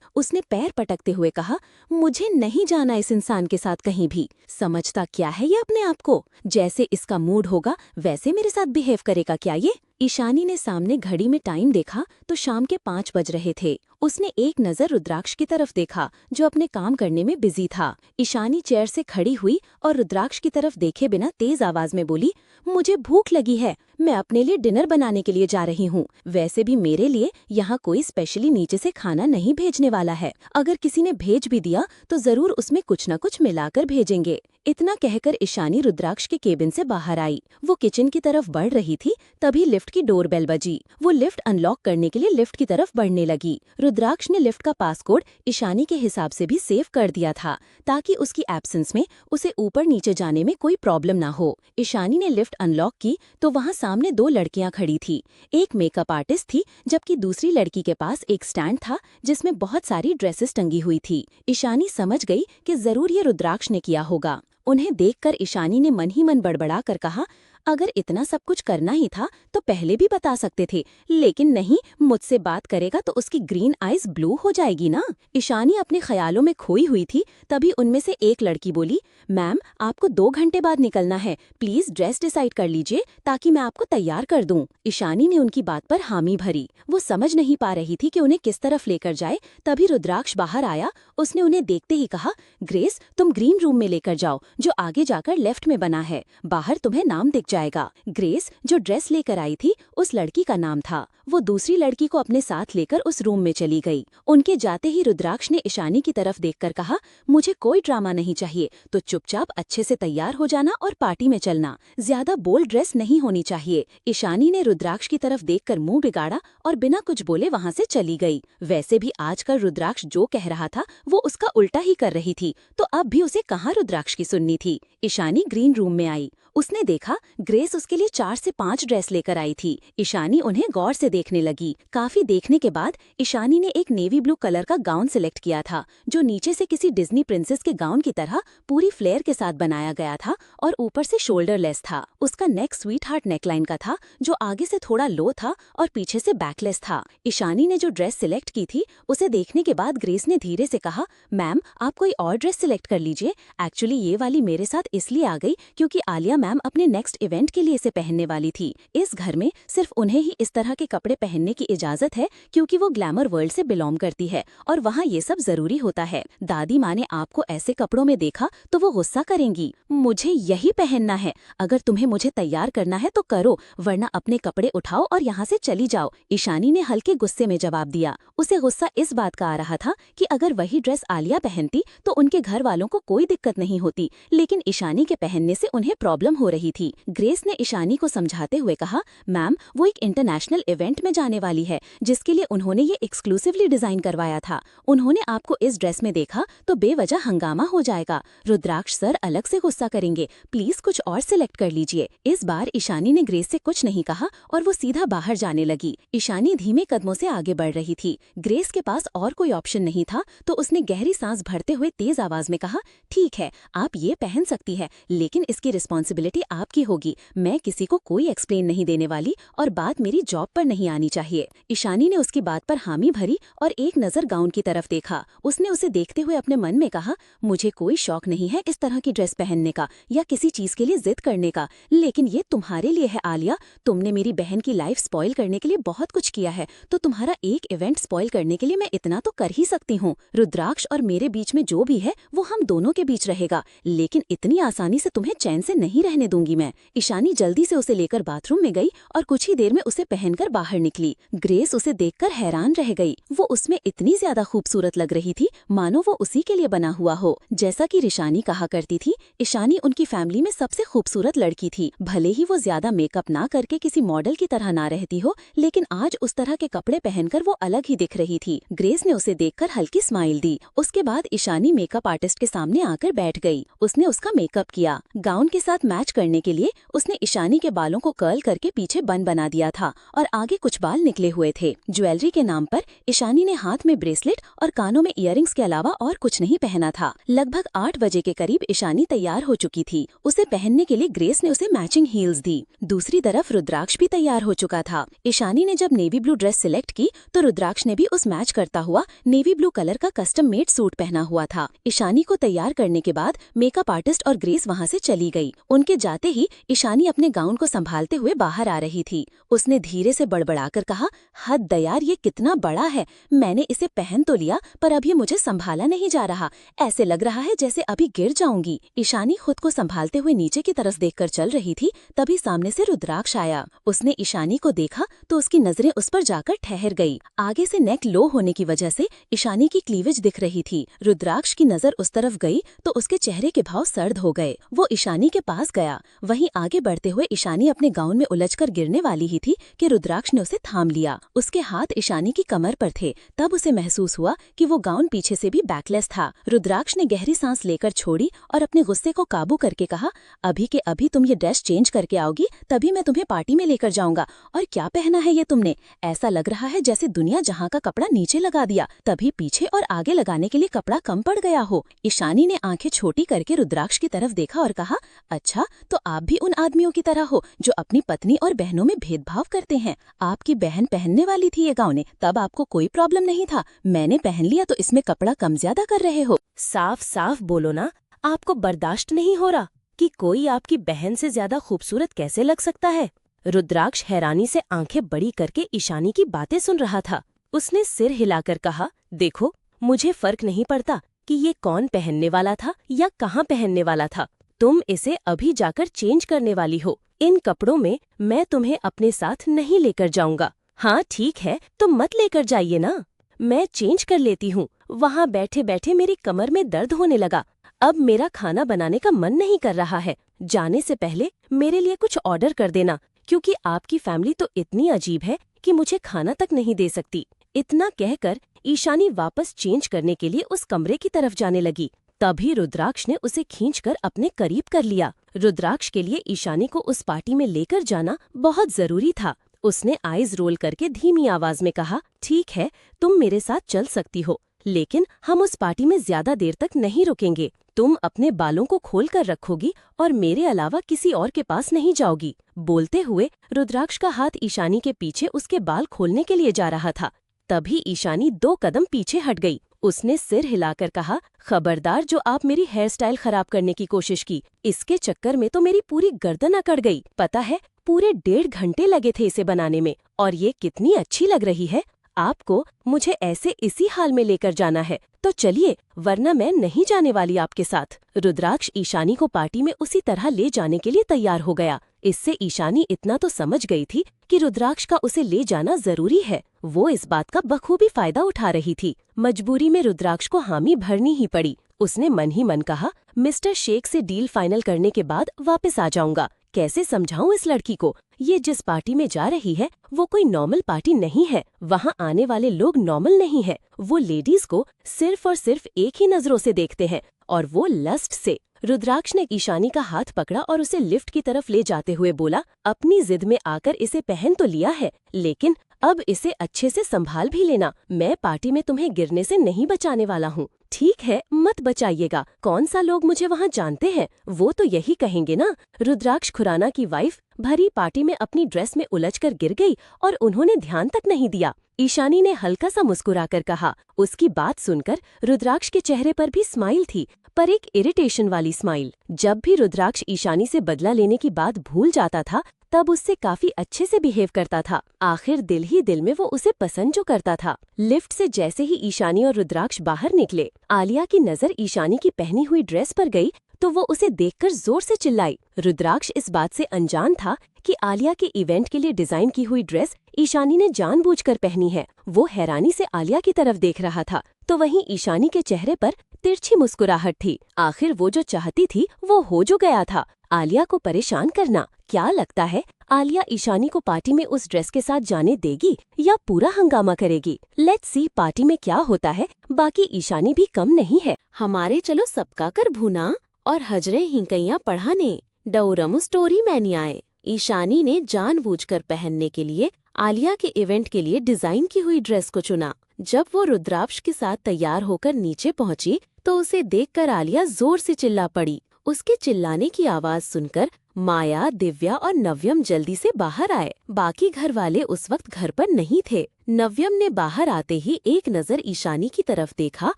B: उसने पैर पटकते हुए कहा, मुझे नहीं जाना इस इंसान के साथ कहीं भी। समझता क्या है ये अपने आप को? जैसे इसका मूड होगा वैसे मेरे साथ बिहेव करेगा क्या ये? ईशानी ने सामने घड़ी में टाइम देखा तो शाम के 5 बज रहे थे। उसने एक नजर रुद्राक्ष की तरफ देखा जो अपने काम करने में बिजी था। ईशानी चेयर से खड़ी हुई और रुद्राक्ष की तरफ देखे बिना तेज आवाज में बोली, मुझे भूख लगी है, मैं अपने लिए डिनर बनाने के लिए जा रही हूँ। वैसे भी मेरे लिए यहाँ कोई स्पेशली नीचे से खाना नहीं भेजने वाला है। अगर किसी ने भेज भी दिया तो जरूर उसमें कुछ न कुछ मिलाकर भेजेंगे। इतना कहकर ईशानी रुद्राक्ष के केबिन से बाहर आई। वो किचन की तरफ बढ़ रही थी, तभी लिफ्ट की डोरबेल बजी। वो लिफ्ट अनलॉक करने के लिए लिफ्ट की तरफ बढ़ने लगी। रुद्राक्ष ने लिफ्ट का पासकोड ईशानी के हिसाब से भी सेव कर दिया था ताकि उसकी एब्सेंस में उसे ऊपर नीचे जाने में कोई प्रॉब्लम ना हो। ईशानी ने लिफ्ट अनलॉक की तो वहाँ सामने 2 लड़कियां खड़ी थी। एक मेकअप आर्टिस्ट थी जबकि दूसरी लड़की के पास एक स्टैंड था जिसमें बहुत सारी ड्रेसेस टंगी हुई थी। ईशानी समझ गई कि जरूर ये रुद्राक्ष ने किया होगा। उन्हें देखकर ईशानी ने मन ही मन बड़बड़ा कर कहा, अगर इतना सब कुछ करना ही था तो पहले भी बता सकते थे, लेकिन नहीं, मुझसे बात करेगा तो उसकी ग्रीन आइज ब्लू हो जाएगी ना। ईशानी अपने ख्यालों में खोई हुई थी, तभी उनमें से एक लड़की बोली, मैम आपको 2 घंटे बाद निकलना है, प्लीज ड्रेस डिसाइड कर लीजिए ताकि मैं आपको तैयार कर दूं। ईशानी ने उनकी बात पर हामी भरी। वो समझ नहीं पा रही थी कि उन्हें किस तरफ लेकर जाए। तभी रुद्राक्ष बाहर आया। उसने उन्हें देखते ही कहा, ग्रेस तुम ग्रीन रूम में लेकर जाओ जो आगे जाकर लेफ्ट में बना है, बाहर तुम्हें नाम दिख जाएगा। ग्रेस जो ड्रेस लेकर आई थी उस लड़की का नाम था। वो दूसरी लड़की को अपने साथ लेकर उस रूम में चली गई। उनके जाते ही रुद्राक्ष ने ईशानी की तरफ देखकर कहा, मुझे कोई ड्रामा नहीं चाहिए, तो चुपचाप अच्छे से तैयार हो जाना और पार्टी में चलना, ज्यादा बोल्ड ड्रेस नहीं होनी चाहिए। ईशानी ने रुद्राक्ष की तरफ देखकर मुंह बिगाड़ा और बिना कुछ बोले वहां से चली गई। वैसे भी आजकल रुद्राक्ष जो कह रहा था वो उसका उल्टा ही कर रही थी, तो अब भी उसे कहाँ रुद्राक्ष की सुननी थी। ईशानी ग्रीन रूम में आई। उसने देखा ग्रेस उसके लिए 4 से 5 ड्रेस लेकर आई थी। ईशानी उन्हें गौर से देखने लगी। काफी देखने के बाद ईशानी ने एक नेवी ब्लू कलर का गाउन सिलेक्ट किया था जो नीचे से किसी डिज्नी प्रिंसेस के गाउन की तरह पूरी फ्लेयर के साथ बनाया गया था और ऊपर से शोल्डर लेस था। उसका नेक स्वीट हार्ट नेकलाइन का था जो आगे से थोड़ा लो था और पीछे से बैकलेस था। ईशानी ने जो ड्रेस सिलेक्ट की थी उसे देखने के बाद ग्रेस ने धीरे से कहा, मैम आप कोई और ड्रेस सिलेक्ट कर लीजिए। एक्चुअली ये वाली मेरे साथ इसलिए आ गई क्योंकि आलिया मैम अपने नेक्स्ट इवेंट के लिए इसे पहनने वाली थी। इस घर में सिर्फ उन्हें ही इस तरह के कपड़े पहनने की इजाजत है क्योंकि वो ग्लैमर वर्ल्ड से बिलोंग करती है और वहाँ ये सब जरूरी होता है। दादी माँ ने आपको ऐसे कपड़ों में देखा तो वो गुस्सा करेंगी। मुझे यही पहनना है। अगर तुम्हें मुझे तैयार करना है तो करो, वरना अपने कपड़े उठाओ और यहाँ से चली जाओ। ईशानी ने हल्के गुस्से में जवाब दिया। उसे गुस्सा इस बात का आ रहा था कि अगर वही ड्रेस आलिया पहनती तो उनके घर वालों को कोई दिक्कत नहीं होती, लेकिन ईशानी के पहनने से उन्हें प्रॉब्लम हो रही थी। ग्रेस ने ईशानी को समझाते हुए कहा, मैम वो एक इंटरनेशनल इवेंट में जाने वाली है जिसके लिए उन्होंने ये एक्सक्लूसिवली डिजाइन करवाया था। उन्होंने आपको इस ड्रेस में देखा तो बेवजह हंगामा हो जाएगा। रुद्राक्ष सर अलग से गुस्सा करेंगे, प्लीज कुछ और सिलेक्ट कर लीजिए। इस बार ईशानी ने ग्रेस से कुछ नहीं कहा और वो सीधा बाहर जाने लगी। ईशानी धीमे कदमों से आगे बढ़ रही थी। ग्रेस के पास और कोई ऑप्शन नहीं था तो उसने गहरी सांस भरते हुए तेज आवाज में कहा, ठीक है आप ये पहन सकती है, लेकिन इसकी रिस्पॉन्सिबिलिटी आपकी होगी। मैं किसी को कोई एक्सप्लेन नहीं देने वाली और बात मेरी जॉब पर नहीं आनी चाहिए। ईशानी ने उसकी बात पर हामी भरी और एक नजर गाउन की तरफ देखा। उसने उसे देखते हुए अपने मन में कहा, मुझे कोई शौक नहीं है इस तरह की ड्रेस पहनने का या किसी चीज के लिए जिद करने का, लेकिन ये तुम्हारे लिए है आलिया। तुमने मेरी बहन की लाइफ स्पॉइल करने के लिए बहुत कुछ किया है, तो तुम्हारा एक इवेंट स्पॉइल करने के लिए मैं इतना तो कर ही सकती हूँ। रुद्र रुद्राक्ष और मेरे बीच में जो भी है वो हम दोनों के बीच रहेगा, लेकिन इतनी आसानी से तुम्हें चैन से नहीं रहने दूंगी मैं। ईशानी जल्दी से उसे लेकर बाथरूम में गई और कुछ ही देर में उसे पहनकर बाहर निकली। ग्रेस उसे देखकर हैरान रह गई। वो उसमें इतनी ज्यादा खूबसूरत लग रही थी मानो वो उसी के लिए बना हुआ हो। जैसा कि ईशानी कहा करती थी, ईशानी उनकी फैमिली में सबसे खूबसूरत लड़की थी। भले ही वो ज्यादा मेकअप ना करके किसी मॉडल की तरह ना रहती हो, लेकिन आज उस तरह के कपड़े पहनकर वो अलग ही दिख रही थी। ग्रेस ने उसे देखकर हल्की स्माइल दी। उसके बाद ईशानी मेकअप आर्टिस्ट के सामने आकर बैठ गई। उसने उसका मेकअप किया। गाउन के साथ मैच करने के लिए उसने ईशानी के बालों को कर्ल करके पीछे बन बना दिया था और आगे कुछ बाल निकले हुए थे। ज्वेलरी के नाम पर ईशानी ने हाथ में ब्रेसलेट और कानों में इयररिंग्स के अलावा और कुछ नहीं पहना था। लगभग 8 बजे के करीब ईशानी तैयार हो चुकी थी। उसे पहनने के लिए ग्रेस ने उसे मैचिंग हील्स दी। दूसरी तरफ रुद्राक्ष भी तैयार हो चुका था। ईशानी ने जब नेवी ब्लू ड्रेस सिलेक्ट की तो रुद्राक्ष ने भी उस मैच करता हुआ नेवी ब्लू कलर का कस्टम मेड सूट पहना हुआ था। ईशानी को तैयार करने के बाद मेकअप आर्टिस्ट और ग्रेस वहां से चली गई। उनके जाते ही ईशानी अपने गाउन को संभालते हुए बाहर आ रही थी। उसने धीरे से बड़बड़ाकर कहा, हद यार, ये कितना बड़ा है। मैंने इसे पहन तो लिया पर अब ये मुझे संभाला नहीं जा रहा। ऐसे लग रहा है जैसे अभी गिर जाऊंगी। ईशानी खुद को संभालते हुए नीचे की तरफ देखकर चल रही थी, तभी सामने से रुद्राक्ष आया। उसने ईशानी को देखा तो उसकी नजरें उस पर जाकर ठहर गई। आगे से नेक लो होने की वजह से ईशानी की क्लीवेज दिख रही थी। रुद्राक्ष की नजर उस तरफ गई तो उसके चेहरे के भाव सर्द हो गए। वो ईशानी के पास गया। वहीं आगे बढ़ते हुए ईशानी अपने गाउन में उलझकर गिरने वाली ही थी कि रुद्राक्ष ने उसे थाम लिया। उसके हाथ ईशानी की कमर पर थे। तब उसे महसूस हुआ कि वो गाउन पीछे से भी बैकलेस था। रुद्राक्ष ने गहरी सांस लेकर छोड़ी और अपने गुस्से को काबू करके कहा, अभी के अभी तुम ये ड्रेस चेंज करके आओगी तभी मैं तुम्हें पार्टी में लेकर जाऊंगा। और क्या पहना है ये तुमने? ऐसा लग रहा है जैसे दुनिया जहाँ का कपड़ा नीचे लगा दिया, तभी पीछे और आगे लगाने के लिए कपड़ा कम पड़ गया हो। ईशानी ने आंखें छोटी करके रुद्राक्ष की तरफ देखा और कहा, अच्छा तो आप भी उन आदमियों की तरह हो जो अपनी पत्नी और बहनों में भेदभाव करते हैं। आपकी बहन पहनने वाली थी ये गाउन, तब आपको कोई प्रॉब्लम नहीं था। मैंने पहन लिया तो इसमें कपड़ा कम ज्यादा कर रहे हो।
A: साफ साफ बोलो ना, आपको बर्दाश्त नहीं हो रहा कि कोई आपकी बहन से ज्यादा खूबसूरत कैसे लग सकता है? रुद्राक्ष हैरानी से आंखें बड़ी करके ईशानी की बातें सुन रहा था। उसने सिर हिलाकर कहा, देखो मुझे फर्क नहीं पड़ता कि ये कौन पहनने वाला था या कहाँ पहनने वाला था। तुम इसे अभी जाकर चेंज करने वाली हो। इन कपड़ों में मैं तुम्हें अपने साथ नहीं लेकर जाऊंगा। हाँ ठीक है, तो मत लेकर जाइए ना, मैं चेंज कर लेती हूँ। वहाँ बैठे बैठे मेरी कमर में दर्द होने लगा। अब मेरा खाना बनाने का मन नहीं कर रहा है। जाने से पहले मेरे लिए कुछ ऑर्डर कर देना, क्योंकि आपकी फैमिली तो इतनी अजीब है कि मुझे खाना तक नहीं दे सकती। इतना कहकर ईशानी वापस चेंज करने के लिए उस कमरे की तरफ जाने लगी। तभी रुद्राक्ष ने उसे खींचकर अपने करीब कर लिया। रुद्राक्ष के लिए ईशानी को उस पार्टी में लेकर जाना बहुत जरूरी था। उसने आईज रोल करके धीमी आवाज में कहा, ठीक है, तुम मेरे साथ चल सकती हो, लेकिन हम उस पार्टी में ज्यादा देर तक नहीं रुकेंगे। तुम अपने बालों को खोल कर रखोगी और मेरे अलावा किसी और के पास नहीं जाओगी। बोलते हुए रुद्राक्ष का हाथ ईशानी के पीछे उसके बाल खोलने के लिए जा रहा था। तभी ईशानी 2 कदम पीछे हट गई। उसने सिर हिलाकर कहा, खबरदार जो आप मेरी हेयर स्टाइल खराब करने की कोशिश की, इसके चक्कर में तो मेरी पूरी गर्दन अकड़ गई। पता है, पूरे 1.5 घंटे लगे थे इसे बनाने में, और ये कितनी अच्छी लग रही है। आपको मुझे ऐसे इसी हाल में लेकर जाना है तो चलिए, वरना मैं नहीं जाने वाली आपके साथ। रुद्राक्ष ईशानी को पार्टी में उसी तरह ले जाने के लिए तैयार हो गया। इससे ईशानी इतना तो समझ गई थी कि रुद्राक्ष का उसे ले जाना जरूरी है। वो इस बात का बखूबी फायदा उठा रही थी। मजबूरी में रुद्राक्ष को हामी भरनी ही पड़ी। उसने मन ही मन कहा, मिस्टर शेख से डील फाइनल करने के बाद वापस आ जाऊंगा। कैसे समझाऊं इस लड़की को, ये जिस पार्टी में जा रही है वो कोई नॉर्मल पार्टी नहीं है। वहाँ आने वाले लोग नॉर्मल नहीं है। वो लेडीज को सिर्फ और सिर्फ एक ही नजरों से देखते हैं, और वो लस्ट से। रुद्राक्ष ने ईशानी का हाथ पकड़ा और उसे लिफ्ट की तरफ ले जाते हुए बोला, अपनी जिद में आकर इसे पहन तो लिया है, लेकिन अब इसे अच्छे से संभाल भी लेना। मैं पार्टी में तुम्हें गिरने से नहीं बचाने वाला हूँ। ठीक है, मत बचाइएगा। कौन सा लोग मुझे वहाँ जानते हैं, वो तो यही कहेंगे ना। रुद्राक्ष खुराना की वाइफ भरी पार्टी में अपनी ड्रेस में उलझकर गिर गई और उन्होंने ध्यान तक नहीं दिया। ईशानी ने हल्का सा मुस्कुराकर कहा। उसकी बात सुनकर रुद्राक्ष के चेहरे पर भी स्माइल थी, पर एक इरिटेशन वाली स्माइल। जब भी रुद्राक्ष ईशानी से बदला लेने की बात भूल जाता था, तब उससे काफी अच्छे से बिहेव करता था। आखिर दिल ही दिल में वो उसे पसंद जो करता था। लिफ्ट से जैसे ही ईशानी और रुद्राक्ष बाहर निकले, आलिया की नजर ईशानी की पहनी हुई ड्रेस पर गई तो वो उसे देखकर जोर से चिल्लाई। रुद्राक्ष इस बात से अनजान था कि आलिया के इवेंट के लिए डिजाइन की हुई ड्रेस ईशानी ने जानबूझकर पहनी है। वो हैरानी से आलिया की तरफ देख रहा था तो वहीं ईशानी के चेहरे पर तिरछी मुस्कुराहट थी। आखिर वो जो चाहती थी वो हो जो गया था, आलिया को परेशान करना। क्या लगता है आलिया ईशानी को पार्टी में उस ड्रेस के साथ जाने देगी या पूरा हंगामा करेगी? लेट्स सी पार्टी में क्या होता है। बाकी ईशानी भी कम नहीं है।
B: हमारे चलो सबका कर भूना और हजरे हिंकैया पढ़ाने डौरम स्टोरी मैनियाए। ईशानी ने जानबूझकर पहनने के लिए आलिया के इवेंट के लिए डिजाइन की हुई ड्रेस को चुना। जब वो रुद्राक्ष के साथ तैयार होकर नीचे पहुंची तो उसे देखकर आलिया जोर से चिल्ला पड़ी। उसके चिल्लाने की आवाज सुनकर माया, दिव्या और नव्यम जल्दी से बाहर आए। बाकी घर वाले उस वक्त घर पर नहीं थे। नव्यम ने बाहर आते ही एक नजर ईशानी की तरफ देखा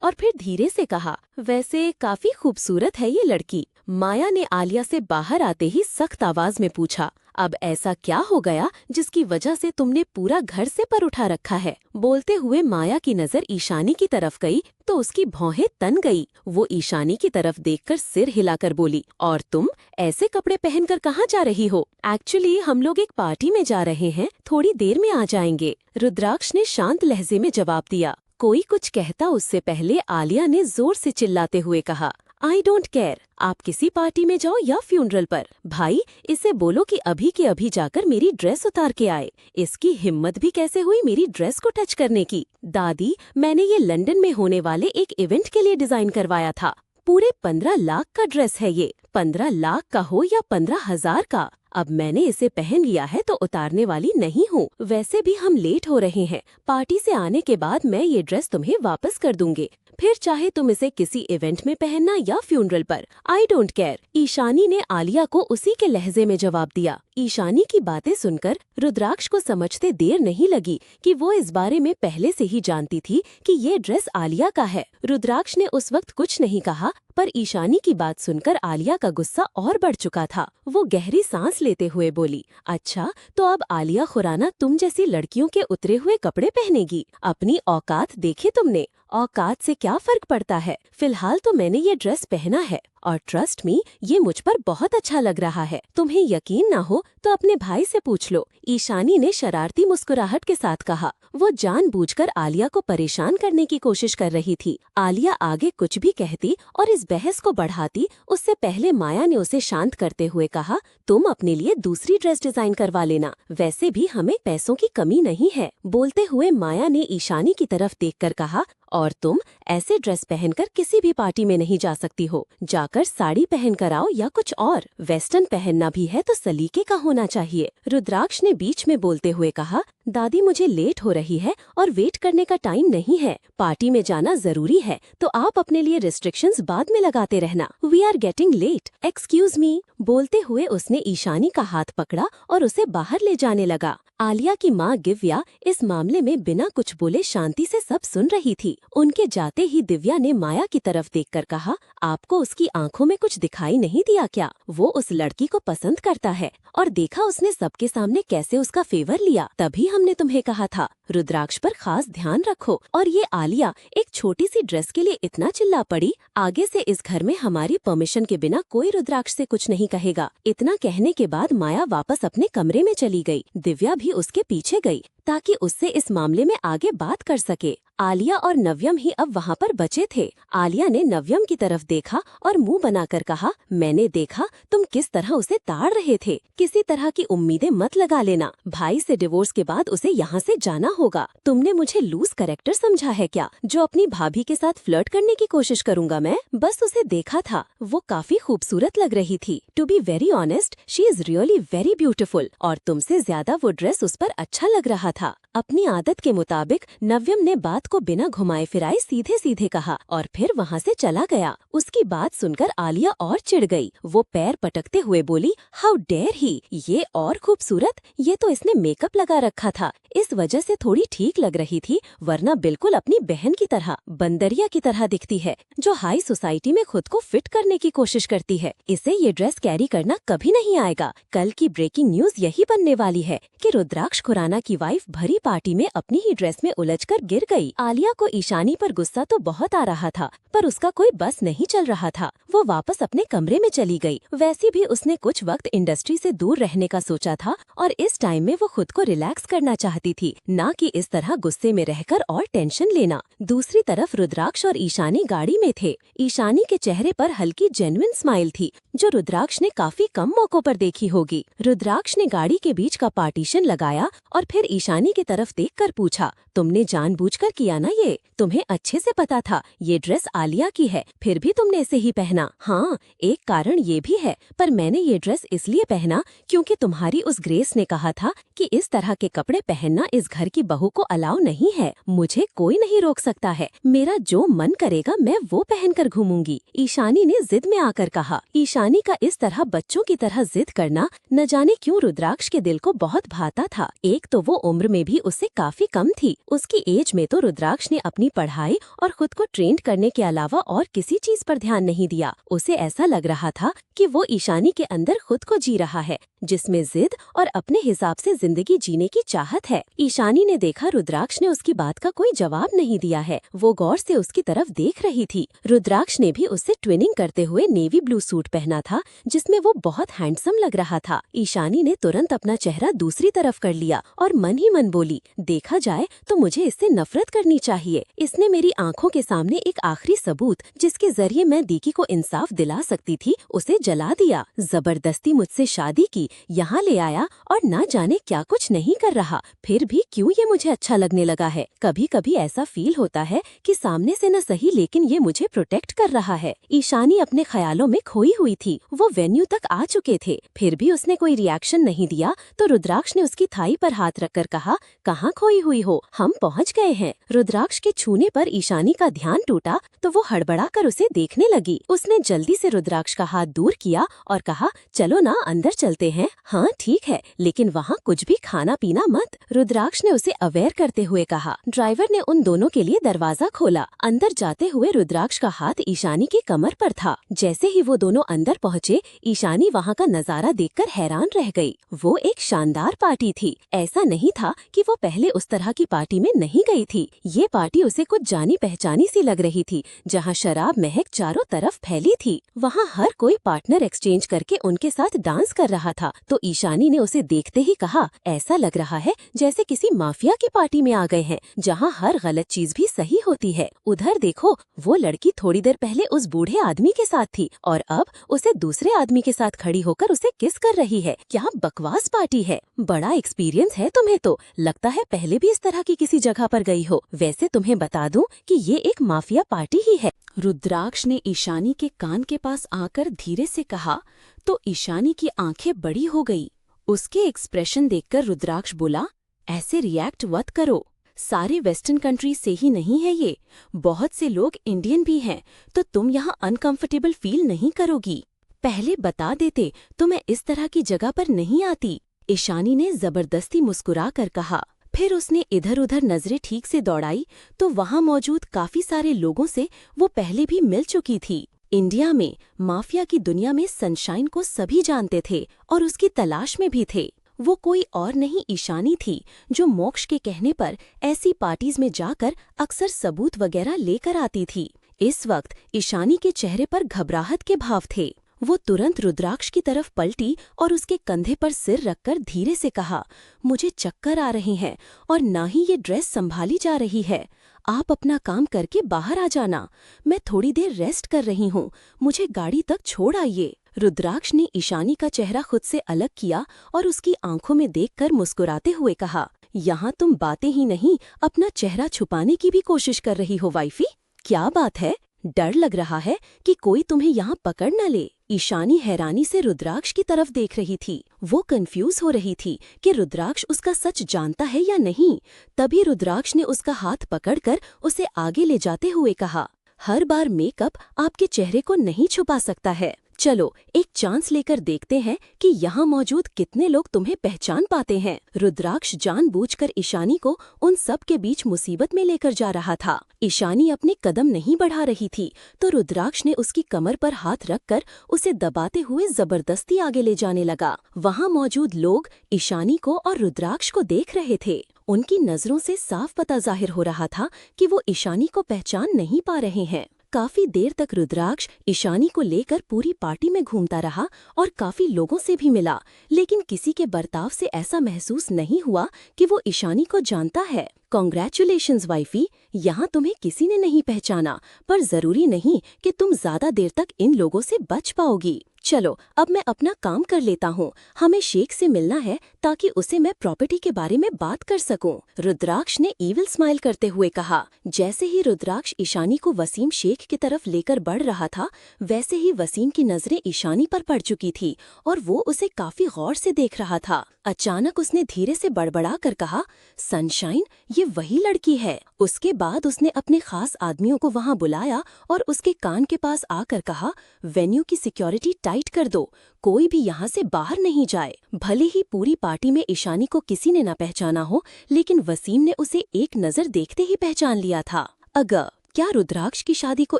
B: और फिर धीरे से कहा, वैसे काफी खूबसूरत है ये लड़की। माया ने आलिया से बाहर आते ही सख्त आवाज में पूछा, अब ऐसा क्या हो गया जिसकी वजह से तुमने पूरा घर से पर उठा रखा है? बोलते हुए माया की नजर ईशानी की तरफ गई तो उसकी भौहें तन गई। वो ईशानी की तरफ देखकर सिर हिलाकर बोली, और तुम ऐसे कपड़े पहनकर कहाँ जा रही हो? एक्चुअली हम लोग एक पार्टी में जा रहे हैं, थोड़ी देर में आ जाएंगे। रुद्राक्ष ने शांत लहजे में जवाब दिया। कोई कुछ कहता उससे पहले आलिया ने जोर से चिल्लाते हुए कहा, आई डोंट केयर, आप किसी पार्टी में जाओ या फ्यूनरल पर। भाई इसे बोलो कि अभी के अभी जाकर मेरी ड्रेस उतार के आए। इसकी हिम्मत भी कैसे हुई मेरी ड्रेस को टच करने की? दादी, मैंने ये लंदन में होने वाले एक इवेंट के लिए डिजाइन करवाया था। पूरे 15 लाख का ड्रेस है ये। 15 लाख का हो या 15,000 का, अब मैंने इसे पहन लिया है तो उतारने वाली नहीं हूँ। वैसे भी हम लेट हो रहे हैं। पार्टी से आने के बाद मैं ये ड्रेस तुम्हें वापस कर दूंगी, फिर चाहे तुम इसे किसी इवेंट में पहनना या फ्यूनरल पर। I don't care. ईशानी ने आलिया को उसी के लहजे में जवाब दिया। ईशानी की बातें सुनकर रुद्राक्ष को समझते देर नहीं लगी कि वो इस बारे में पहले से ही जानती थी कि ये ड्रेस आलिया का है। रुद्राक्ष ने उस वक्त कुछ नहीं कहा, पर ईशानी की बात सुनकर आलिया का गुस्सा और बढ़ चुका था। वो गहरी सांस लेते हुए बोली, अच्छा तो अब आलिया खुराना तुम जैसी लड़कियों के उतरे हुए कपड़े पहनेगी? अपनी औकात देखे तुमने? औकात से क्या फर्क पड़ता है? फिलहाल तो मैंने ये ड्रेस पहना है और ट्रस्ट मी, ये मुझ पर बहुत अच्छा लग रहा है। तुम्हें यकीन ना हो तो अपने भाई से पूछ लो। ईशानी ने शरारती मुस्कुराहट के साथ कहा। वो जानबूझकर आलिया को परेशान करने की कोशिश कर रही थी। आलिया आगे कुछ भी कहती और इस बहस को बढ़ाती उससे पहले माया ने उसे शांत करते हुए कहा, तुम अपने लिए दूसरी ड्रेस डिजाइन करवा लेना, वैसे भी हमें पैसों की कमी नहीं है। बोलते हुए माया ने ईशानी की तरफ देखकर कहा, और तुम ऐसे ड्रेस पहनकर किसी भी पार्टी में नहीं जा सकती हो। जाकर साड़ी पहन कर आओ या कुछ और। वेस्टर्न पहनना भी है तो सलीके का होना चाहिए। रुद्राक्ष ने बीच में बोलते हुए कहा, दादी मुझे लेट हो रही है और वेट करने का टाइम नहीं है। पार्टी में जाना जरूरी है तो आप अपने लिए रिस्ट्रिक्शंस बाद में लगाते रहना। We are getting late, excuse me. बोलते हुए उसने ईशानी का हाथ पकड़ा और उसे बाहर ले जाने लगा। आलिया की माँ दिव्या इस मामले में बिना कुछ बोले शांति से सब सुन रही थी। उनके जाते ही दिव्या ने माया की तरफ देखकर कहा, आपको उसकी आंखों में कुछ दिखाई नहीं दिया क्या? वो उस लड़की को पसंद करता है और देखा उसने सबके सामने कैसे उसका फेवर लिया। तभी हमने तुम्हें कहा था रुद्राक्ष पर खास ध्यान रखो। और ये आलिया एक छोटी सी ड्रेस के लिए इतना चिल्ला पड़ी। आगे से इस घर में हमारी परमिशन के बिना कोई रुद्राक्ष से कुछ नहीं कहेगा। इतना कहने के बाद माया वापस अपने कमरे में चली गई। दिव्या भी उसके पीछे गई ताकि उससे इस मामले में आगे बात कर सके। आलिया और नव्यम ही अब वहाँ पर बचे थे। आलिया ने नव्यम की तरफ देखा और मुंह बनाकर कहा, मैंने देखा तुम किस तरह उसे ताड़ रहे थे। किसी तरह की उम्मीदें मत लगा लेना। भाई से डिवोर्स के बाद उसे यहाँ से जाना होगा। तुमने मुझे लूज कैरेक्टर समझा है क्या, जो अपनी भाभी के साथ फ्लर्ट करने की कोशिश करूंगा मैं? बस उसे देखा था, वो काफी खूबसूरत लग रही थी। To be very honest, she is really very beautiful और तुमसे ज्यादा वो ड्रेस उस पर अच्छा लग रहा था। अपनी आदत के मुताबिक नव्यम ने बात
A: बात को बिना घुमाए फिराए सीधे सीधे कहा और फिर वहाँ से चला गया। उसकी बात सुनकर आलिया और चिढ़ गई। वो पैर पटकते हुए बोली, हाउ डेयर ही, ये और खूबसूरत, ये तो इसने मेकअप लगा रखा था, इस वजह से थोड़ी ठीक लग रही थी, वरना बिल्कुल अपनी बहन की तरह, बंदरिया की तरह दिखती है, जो हाई सोसाइटी में खुद को फिट करने की कोशिश करती है। इसे ये ड्रेस कैरी करना कभी नहीं आएगा। कल की ब्रेकिंग न्यूज यही बनने वाली है कि रुद्राक्ष खुराना की वाइफ भरी पार्टी में अपनी ही ड्रेस में उलझकर गिर गई। आलिया को ईशानी पर गुस्सा तो बहुत आ रहा था, पर उसका कोई बस नहीं चल रहा था। वो वापस अपने कमरे में चली गई। वैसे भी उसने कुछ वक्त इंडस्ट्री से दूर रहने का सोचा था और इस टाइम में वो खुद को रिलैक्स करना चाहती थी, ना कि इस तरह गुस्से में रहकर और टेंशन लेना। दूसरी तरफ रुद्राक्ष और ईशानी गाड़ी में थे। ईशानी के चेहरे पर हल्की जेन्युइन स्माइल थी, जो रुद्राक्ष ने काफी कम मौकों पर देखी होगी। रुद्राक्ष ने गाड़ी के बीच का पार्टीशन लगाया और फिर ईशानी की तरफ देखकर पूछा, तुमने जानबूझकर किया ना ये? तुम्हें अच्छे से पता था ये ड्रेस आलिया की है, फिर भी तुमने इसे ही पहना। हाँ, एक कारण ये भी है, पर मैंने ये ड्रेस इसलिए पहना क्योंकि तुम्हारी उस ग्रेस ने कहा था कि इस तरह के कपड़े पहनना इस घर की बहू को अलाउ नहीं है। मुझे कोई नहीं रोक सकता है, मेरा जो मन करेगा मैं वो पहनकर घूमूंगी, ईशानी ने जिद में आकर कहा। ईशानी का इस तरह बच्चों की तरह जिद करना न जाने क्यों रुद्राक्ष के दिल को बहुत भाता था। एक तो वो उम्र में भी उससे काफी कम थी। उसकी एज में तो रुद्राक्ष ने अपनी पढ़ाई और खुद को ट्रेंड करने के अलावा और किसी चीज पर ध्यान नहीं दिया। उसे ऐसा लग रहा था कि वो ईशानी के अंदर खुद को जी रहा है, जिसमें जिद और अपने हिसाब से जिंदगी जीने की चाहत है। ईशानी ने देखा रुद्राक्ष ने उसकी बात का कोई जवाब नहीं दिया है। वो गौर से उसकी तरफ देख रही थी। रुद्राक्ष ने भी उससे ट्विनिंग करते हुए नेवी ब्लू सूट पहना था, जिसमें वो बहुत हैंडसम लग रहा था। ईशानी ने तुरंत अपना चेहरा दूसरी तरफ कर लिया और मन ही मन बोली, देखा जाए तो मुझे इससे नफरत करनी चाहिए। इसने मेरी आंखों के सामने एक आखिरी सबूत, जिसके जरिए मैं दीकी को इंसाफ दिला सकती थी, उसे जला दिया। जबरदस्ती मुझसे शादी की, यहाँ ले आया और ना जाने क्या कुछ नहीं कर रहा, फिर भी क्यों ये मुझे अच्छा लगने लगा है। कभी कभी ऐसा फील होता है कि सामने से न सही लेकिन ये मुझे प्रोटेक्ट कर रहा है। ईशानी अपने ख्यालों में खोई हुई थी। वो वेन्यू तक आ चुके थे, फिर भी उसने कोई रिएक्शन नहीं दिया तो रुद्राक्ष ने उसकी थाई पर हाथ रखकर कहा, कहाँ खोई हुई हो, हम पहुँच गए हैं। रुद्राक्ष के छूने पर ईशानी का ध्यान टूटा तो वो हड़बड़ा कर उसे देखने लगी। उसने जल्दी से रुद्राक्ष का हाथ दूर किया और कहा, चलो ना अंदर चलते हैं। हाँ ठीक है, लेकिन वहाँ कुछ भी खाना पीना मत, रुद्राक्ष ने उसे अवेयर करते हुए कहा। ड्राइवर ने उन दोनों के लिए दरवाजा खोला। अंदर जाते हुए रुद्राक्ष का हाथ ईशानी के कमर पर था। जैसे ही वो दोनों अंदर पहुँचे, ईशानी वहाँ का नजारा देखकर हैरान रह गई। वो एक शानदार पार्टी थी। ऐसा नहीं था कि वो पहले उस तरह की पार्टी में नहीं गई थी। ये पार्टी उसे कुछ जानी पहचानी सी लग रही थी, जहाँ शराब महक चारों तरफ फैली थी। वहाँ हर कोई पार्टनर एक्सचेंज करके उनके साथ डांस कर रहा था। तो ईशानी ने उसे देखते ही कहा, ऐसा लग रहा है जैसे किसी माफिया की पार्टी में आ गए हैं, जहाँ हर गलत चीज भी सही होती है। उधर देखो, वो लड़की थोड़ी देर पहले उस बूढ़े आदमी के साथ थी और अब उसे दूसरे आदमी के साथ खड़ी होकर उसे किस कर रही है। क्या बकवास पार्टी है। बड़ा एक्सपीरियंस है तुम्हें तो, लगता है पहले भी इस तरह की किसी जगह पर गई हो। वैसे तुम्हें बता दूं कि ये एक माफिया पार्टी ही है।
B: रुद्राक्ष ने ईशानी के कान के पास आकर धीरे से कहा तो ईशानी की आंखें बड़ी हो गई। उसके एक्सप्रेशन देखकर रुद्राक्ष बोला, ऐसे रिएक्ट मत करो, सारे वेस्टर्न कंट्री से ही नहीं है ये, बहुत से लोग इंडियन भी हैं, तो तुम यहाँ अनकंफर्टेबल फील नहीं करोगी। पहले बता देते तो मैं इस तरह की जगह पर नहीं आती, ईशानी ने जबरदस्ती मुस्कुरा कर कहा। फिर उसने इधर उधर नजरें ठीक से दौड़ाई तो वहाँ मौजूद काफी सारे लोगों से वो पहले भी मिल चुकी थी। इंडिया में माफिया की दुनिया में सनशाइन को सभी जानते थे और उसकी तलाश में भी थे। वो कोई और नहीं ईशानी थी, जो मोक्ष के कहने पर ऐसी पार्टीज में जाकर अक्सर सबूत वगैरह लेकर आती थी। इस वक्त ईशानी के चेहरे पर घबराहट के भाव थे। वो तुरंत रुद्राक्ष की तरफ पलटी और उसके कंधे पर सिर रखकर धीरे से कहा, मुझे चक्कर आ रहे हैं और ना ही ये ड्रेस संभाली जा रही है। आप अपना काम करके बाहर आ जाना, मैं थोड़ी देर रेस्ट कर रही हूँ, मुझे गाड़ी तक छोड़ आइए। रुद्राक्ष ने ईशानी का चेहरा खुद से अलग किया और उसकी आंखों में देखकर मुस्कुराते हुए कहा, यहाँ तुम बातें ही नहीं अपना चेहरा छुपाने की भी कोशिश कर रही हो वाइफी। क्या बात है, डर लग रहा है कि कोई तुम्हें यहाँ पकड़ न ले। ईशानी हैरानी से रुद्राक्ष की तरफ देख रही थी। वो कंफ्यूज हो रही थी कि रुद्राक्ष उसका सच जानता है या नहीं। तभी रुद्राक्ष ने उसका हाथ पकड़कर उसे आगे ले जाते हुए कहा, हर बार मेकअप आपके चेहरे को नहीं छुपा सकता है। चलो एक चांस लेकर देखते हैं कि यहाँ मौजूद कितने लोग तुम्हें पहचान पाते हैं। रुद्राक्ष जानबूझकर ईशानी को उन सब के बीच मुसीबत में लेकर जा रहा था। ईशानी अपने कदम नहीं बढ़ा रही थी तो रुद्राक्ष ने उसकी कमर पर हाथ रखकर उसे दबाते हुए जबरदस्ती आगे ले जाने लगा। वहाँ मौजूद लोग ईशानी को और रुद्राक्ष को देख रहे थे। उनकी नजरों से साफ पता जाहिर हो रहा था कि वो ईशानी को पहचान नहीं पा रहे हैं। काफी देर तक रुद्राक्ष ईशानी को लेकर पूरी पार्टी में घूमता रहा और काफी लोगों से भी मिला, लेकिन किसी के बर्ताव से ऐसा महसूस नहीं हुआ कि वो ईशानी को जानता है। कॉन्ग्रेचुलेशंस वाइफी, यहाँ तुम्हें किसी ने नहीं पहचाना, पर जरूरी नहीं कि तुम ज्यादा देर तक इन लोगों से बच पाओगी। चलो अब मैं अपना काम कर लेता हूँ। हमें शेख से मिलना है ताकि उसे मैं प्रॉपर्टी के बारे में बात कर सकूं। रुद्राक्ष ने ईविल स्माइल करते हुए कहा। जैसे ही रुद्राक्ष ईशानी को वसीम शेख की तरफ लेकर बढ़ रहा था, वैसे ही वसीम की नजरें ईशानी पर पड़ चुकी थी और वो उसे काफी गौर से देख रहा था। अचानक उसने धीरे से बड़बड़ा कर कहा, सनशाइन, ये वही लड़की है। उसके बाद उसने अपने खास आदमियों को वहाँ बुलाया और उसके कान के पास आकर कहा, वेन्यू की सिक्योरिटी टाइट कर दो, कोई भी यहाँ से बाहर नहीं जाए। भले ही पूरी पार्टी में ईशानी को किसी ने न पहचाना हो, लेकिन वसीम ने उसे एक नजर देखते ही पहचान लिया था। अगर क्या रुद्राक्ष की शादी को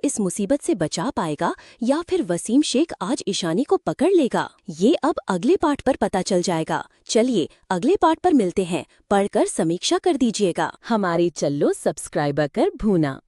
B: इस मुसीबत से बचा पाएगा या फिर वसीम शेख आज ईशानी को पकड़ लेगा, ये अब अगले पार्ट पर पता चल जाएगा। चलिए अगले पार्ट पर मिलते हैं, पढ़कर समीक्षा कर दीजिएगा।
A: हमारे चल्लो सब्सक्राइबर कर भूना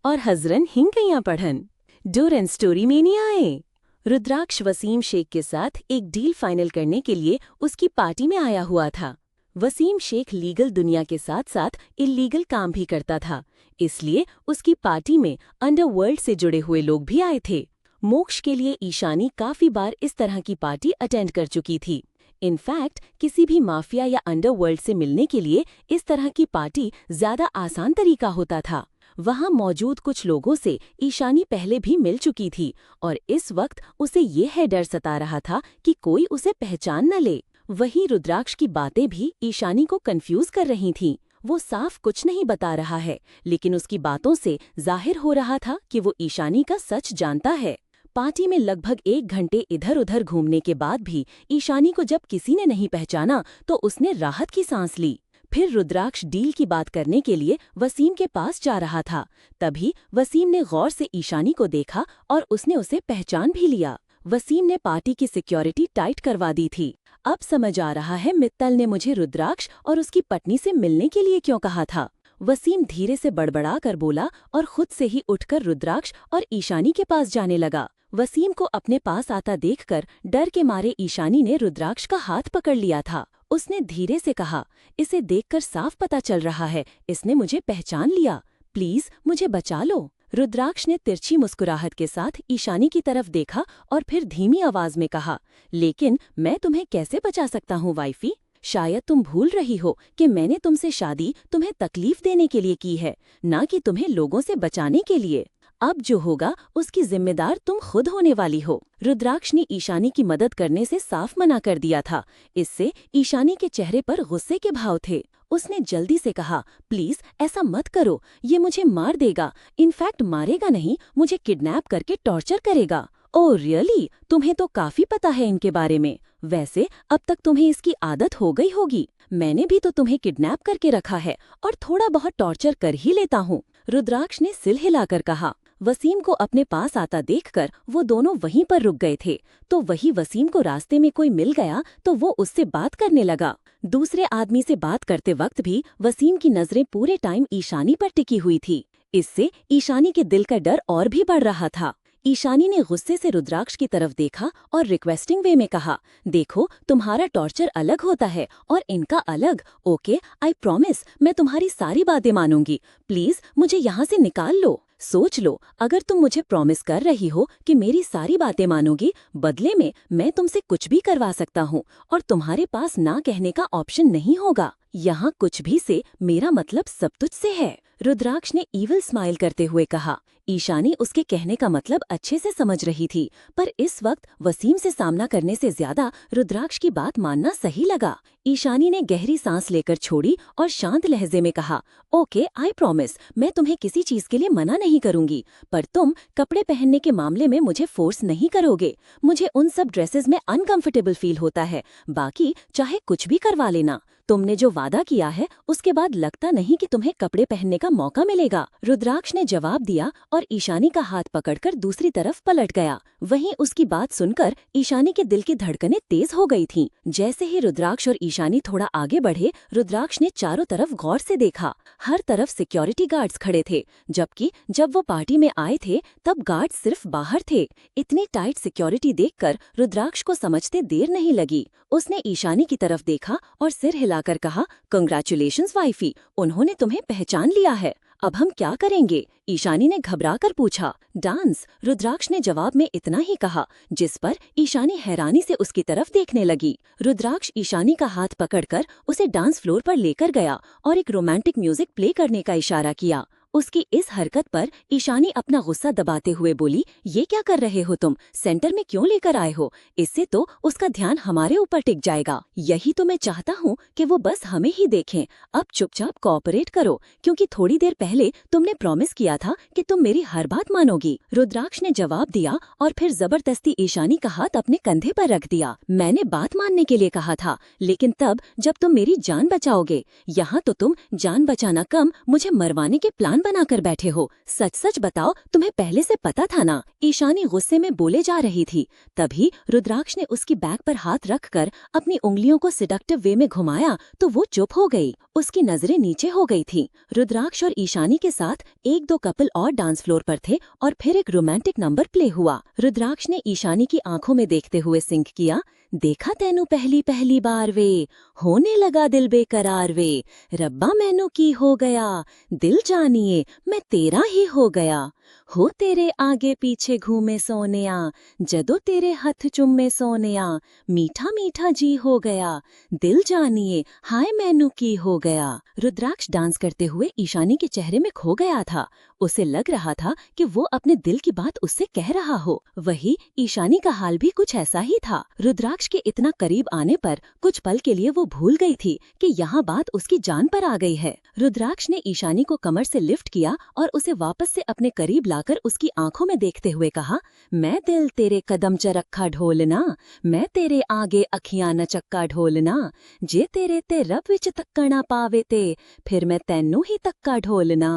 A: और हजरन हिंकैया पढ़न डोरेन स्टोरी में नहीं आए। रुद्राक्ष वसीम शेख के साथ एक डील फाइनल करने के लिए उसकी पार्टी में आया हुआ था। वसीम शेख लीगल दुनिया के साथ साथ इल्लीगल काम भी करता था, इसलिए उसकी पार्टी में अंडरवर्ल्ड से जुड़े हुए लोग भी आए थे। मोक्ष के लिए ईशानी काफी बार इस तरह की पार्टी अटेंड कर चुकी थी। इनफैक्ट किसी भी माफिया या अंडरवर्ल्ड से मिलने के लिए इस तरह की पार्टी ज्यादा आसान तरीका होता था। वहाँ मौजूद कुछ लोगों से ईशानी पहले भी मिल चुकी थी और इस वक्त उसे यह डर सता रहा था कि कोई उसे पहचान न ले। वहीं रुद्राक्ष की बातें भी ईशानी को कंफ्यूज कर रही थीं। वो साफ कुछ नहीं बता रहा है, लेकिन उसकी बातों से जाहिर हो रहा था कि वो ईशानी का सच जानता है। पार्टी में लगभग 1 घंटे इधर उधर घूमने के बाद भी ईशानी को जब किसी ने नहीं पहचाना तो उसने राहत की सांस ली। फिर रुद्राक्ष डील की बात करने के लिए वसीम के पास जा रहा था। तभी वसीम ने गौर से ईशानी को देखा और उसने उसे पहचान भी लिया। वसीम ने पार्टी की सिक्योरिटी टाइट करवा दी थी। अब समझ आ रहा है मित्तल ने मुझे रुद्राक्ष और उसकी पत्नी से मिलने के लिए क्यों कहा था। वसीम धीरे से बड़बड़ा कर बोला और खुद से ही उठकर रुद्राक्ष और ईशानी के पास जाने लगा। वसीम को अपने पास आता देखकर डर के मारे ईशानी ने रुद्राक्ष का हाथ पकड़ लिया था। उसने धीरे से कहा, इसे देखकर साफ पता चल रहा है इसने मुझे पहचान लिया, प्लीज मुझे बचा लो। रुद्राक्ष ने तिरछी मुस्कुराहट के साथ ईशानी की तरफ देखा और फिर धीमी आवाज में कहा, लेकिन मैं तुम्हें कैसे बचा सकता हूँ वाइफी? शायद तुम भूल रही हो कि मैंने तुमसे शादी तुम्हें तकलीफ देने के लिए की है, ना कि तुम्हें लोगों से बचाने के लिए। अब जो होगा उसकी जिम्मेदार तुम खुद होने वाली हो। रुद्राक्ष ने ईशानी की मदद करने से साफ मना कर दिया था। इससे ईशानी के चेहरे पर गुस्से के भाव थे। उसने जल्दी से कहा, प्लीज ऐसा मत करो, ये मुझे मार देगा। इनफैक्ट मारेगा नहीं, मुझे किडनैप करके टॉर्चर करेगा। Oh really? तुम्हें तो काफी पता है इनके बारे में। वैसे अब तक तुम्हें इसकी आदत हो गई होगी। मैंने भी तो तुम्हें किडनैप करके रखा है और थोड़ा बहुत टॉर्चर कर ही लेता हूँ। रुद्राक्ष ने सिर हिलाकर कहा। वसीम को अपने पास आता देखकर वो दोनों वहीं पर रुक गए थे, तो वही वसीम को रास्ते में कोई मिल गया तो वो उससे बात करने लगा। दूसरे आदमी से बात करते वक्त भी वसीम की नजरें पूरे टाइम ईशानी पर टिकी हुई थी। इससे ईशानी के दिल का डर और भी बढ़ रहा था। ईशानी ने गुस्से से रुद्राक्ष की तरफ देखा और रिक्वेस्टिंग वे में कहा, देखो तुम्हारा टॉर्चर अलग होता है और इनका अलग। ओके, आई प्रॉमिस मैं तुम्हारी सारी बातें मानूंगी। प्लीज मुझे यहाँ से निकाल लो। सोच लो, अगर तुम मुझे प्रॉमिस कर रही हो कि मेरी सारी बातें मानोगी, बदले में मैं तुमसे कुछ भी करवा सकता हूँ और तुम्हारे पास ना कहने का ऑप्शन नहीं होगा। यहाँ कुछ भी से मेरा मतलब सब तुझ से है।
B: रुद्राक्ष ने ईविल स्माइल करते हुए कहा। ईशानी उसके कहने का मतलब अच्छे से समझ रही थी, पर इस वक्त वसीम से सामना करने से ज्यादा रुद्राक्ष की बात मानना सही लगा। ईशानी ने गहरी सांस लेकर छोड़ी और शांत लहजे में कहा, ओके, आई प्रॉमिस, मैं तुम्हें किसी चीज के लिए मना नहीं करूंगी, पर तुम कपड़े पहनने के मामले में मुझे फोर्स नहीं करोगे। मुझे उन सब ड्रेसेस में अनकंफर्टेबल फील होता है, बाकी चाहे कुछ भी करवा लेना। तुमने जो वादा किया है उसके बाद लगता नहीं कि तुम्हें कपड़े पहनने का मौका मिलेगा। रुद्राक्ष ने जवाब दिया और ईशानी का हाथ पकड़कर दूसरी तरफ पलट गया। वहीं उसकी बात सुनकर ईशानी के दिल की धड़कनें तेज हो गई थीं। जैसे ही रुद्राक्ष और ईशानी थोड़ा आगे बढ़े, रुद्राक्ष ने चारों तरफ गौर से देखा। हर तरफ सिक्योरिटी गार्ड्स खड़े थे, जबकि जब वो पार्टी में आए थे तब गार्ड्स सिर्फ बाहर थे। इतनी टाइट सिक्योरिटी देखकर रुद्राक्ष को समझते देर नहीं लगी। उसने ईशानी की तरफ देखा और सिर हिलाकर कहा, कंग्रेचुलेशंस वाइफी, उन्होंने तुम्हें पहचान लिया है। अब हम क्या करेंगे? ईशानी ने घबराकर पूछा। डांस, रुद्राक्ष ने जवाब में इतना ही कहा, जिस पर ईशानी हैरानी से उसकी तरफ देखने लगी। रुद्राक्ष ईशानी का हाथ पकड़कर उसे डांस फ्लोर पर लेकर गया और एक रोमांटिक म्यूजिक प्ले करने का इशारा किया। उसकी इस हरकत पर ईशानी अपना गुस्सा दबाते हुए बोली, ये क्या कर रहे हो तुम? सेंटर में क्यों लेकर आए हो? इससे तो उसका ध्यान हमारे ऊपर टिक जाएगा। यही तो मैं चाहता हूँ कि वो बस हमें ही देखें। अब चुपचाप कोऑपरेट करो, क्योंकि थोड़ी देर पहले तुमने प्रॉमिस किया था कि तुम मेरी हर बात मानोगी। रुद्राक्ष ने जवाब दिया और फिर जबरदस्ती ईशानी का हाथ अपने कंधे पर रख दिया। मैंने बात मानने के लिए कहा था, लेकिन तब जब तुम मेरी जान बचाओगे। यहाँ तो तुम जान बचाना कम, मुझे मरवाने के प्लान बनाकर बैठे हो। सच सच बताओ, तुम्हें पहले से पता था ना? ईशानी गुस्से में बोले जा रही थी। तभी रुद्राक्ष ने उसकी बैक पर हाथ रखकर अपनी उंगलियों को सिडक्टिव वे में घुमाया तो वो चुप हो गई। उसकी नजरें नीचे हो गई थीं। रुद्राक्ष और ईशानी के साथ एक दो कपल और डांस फ्लोर पर थे और फिर एक रोमांटिक नंबर प्ले हुआ। रुद्राक्ष ने ईशानी की आंखों में देखते हुए सिंक किया, देखा तैनू पहली पहली बार वे, होने लगा दिल बेकरार वे, रब्बा मैनू की हो गया, दिल जानिए मैं तेरा ही हो गया। हो तेरे आगे पीछे घूमे सोनिया, जदों तेरे हथ चुम्मे सोनिया, मीठा मीठा जी हो गया, दिल जानिए हाय मैनू की हो गया। रुद्राक्ष डांस करते हुए ईशानी के चेहरे में खो गया था। उसे लग रहा था कि वो अपने दिल की बात उससे कह रहा हो। वही ईशानी का हाल भी कुछ ऐसा ही था। रुद्राक्ष के इतना करीब आने पर कुछ पल के लिए वो भूल गई थी कि यहाँ बात उसकी जान पर आ गई है। रुद्राक्ष ने ईशानी को कमर से लिफ्ट किया और उसे वापस से अपने करीब लाकर उसकी आंखों में देखते हुए कहा, मैं दिल तेरे कदम च रखा ढोलना, मैं तेरे आगे अखियां नचक्का ढोलना, जे तेरे ते रब विच तक्कना पावे ते, फिर मैं तैनू ही तक्का ढोलना,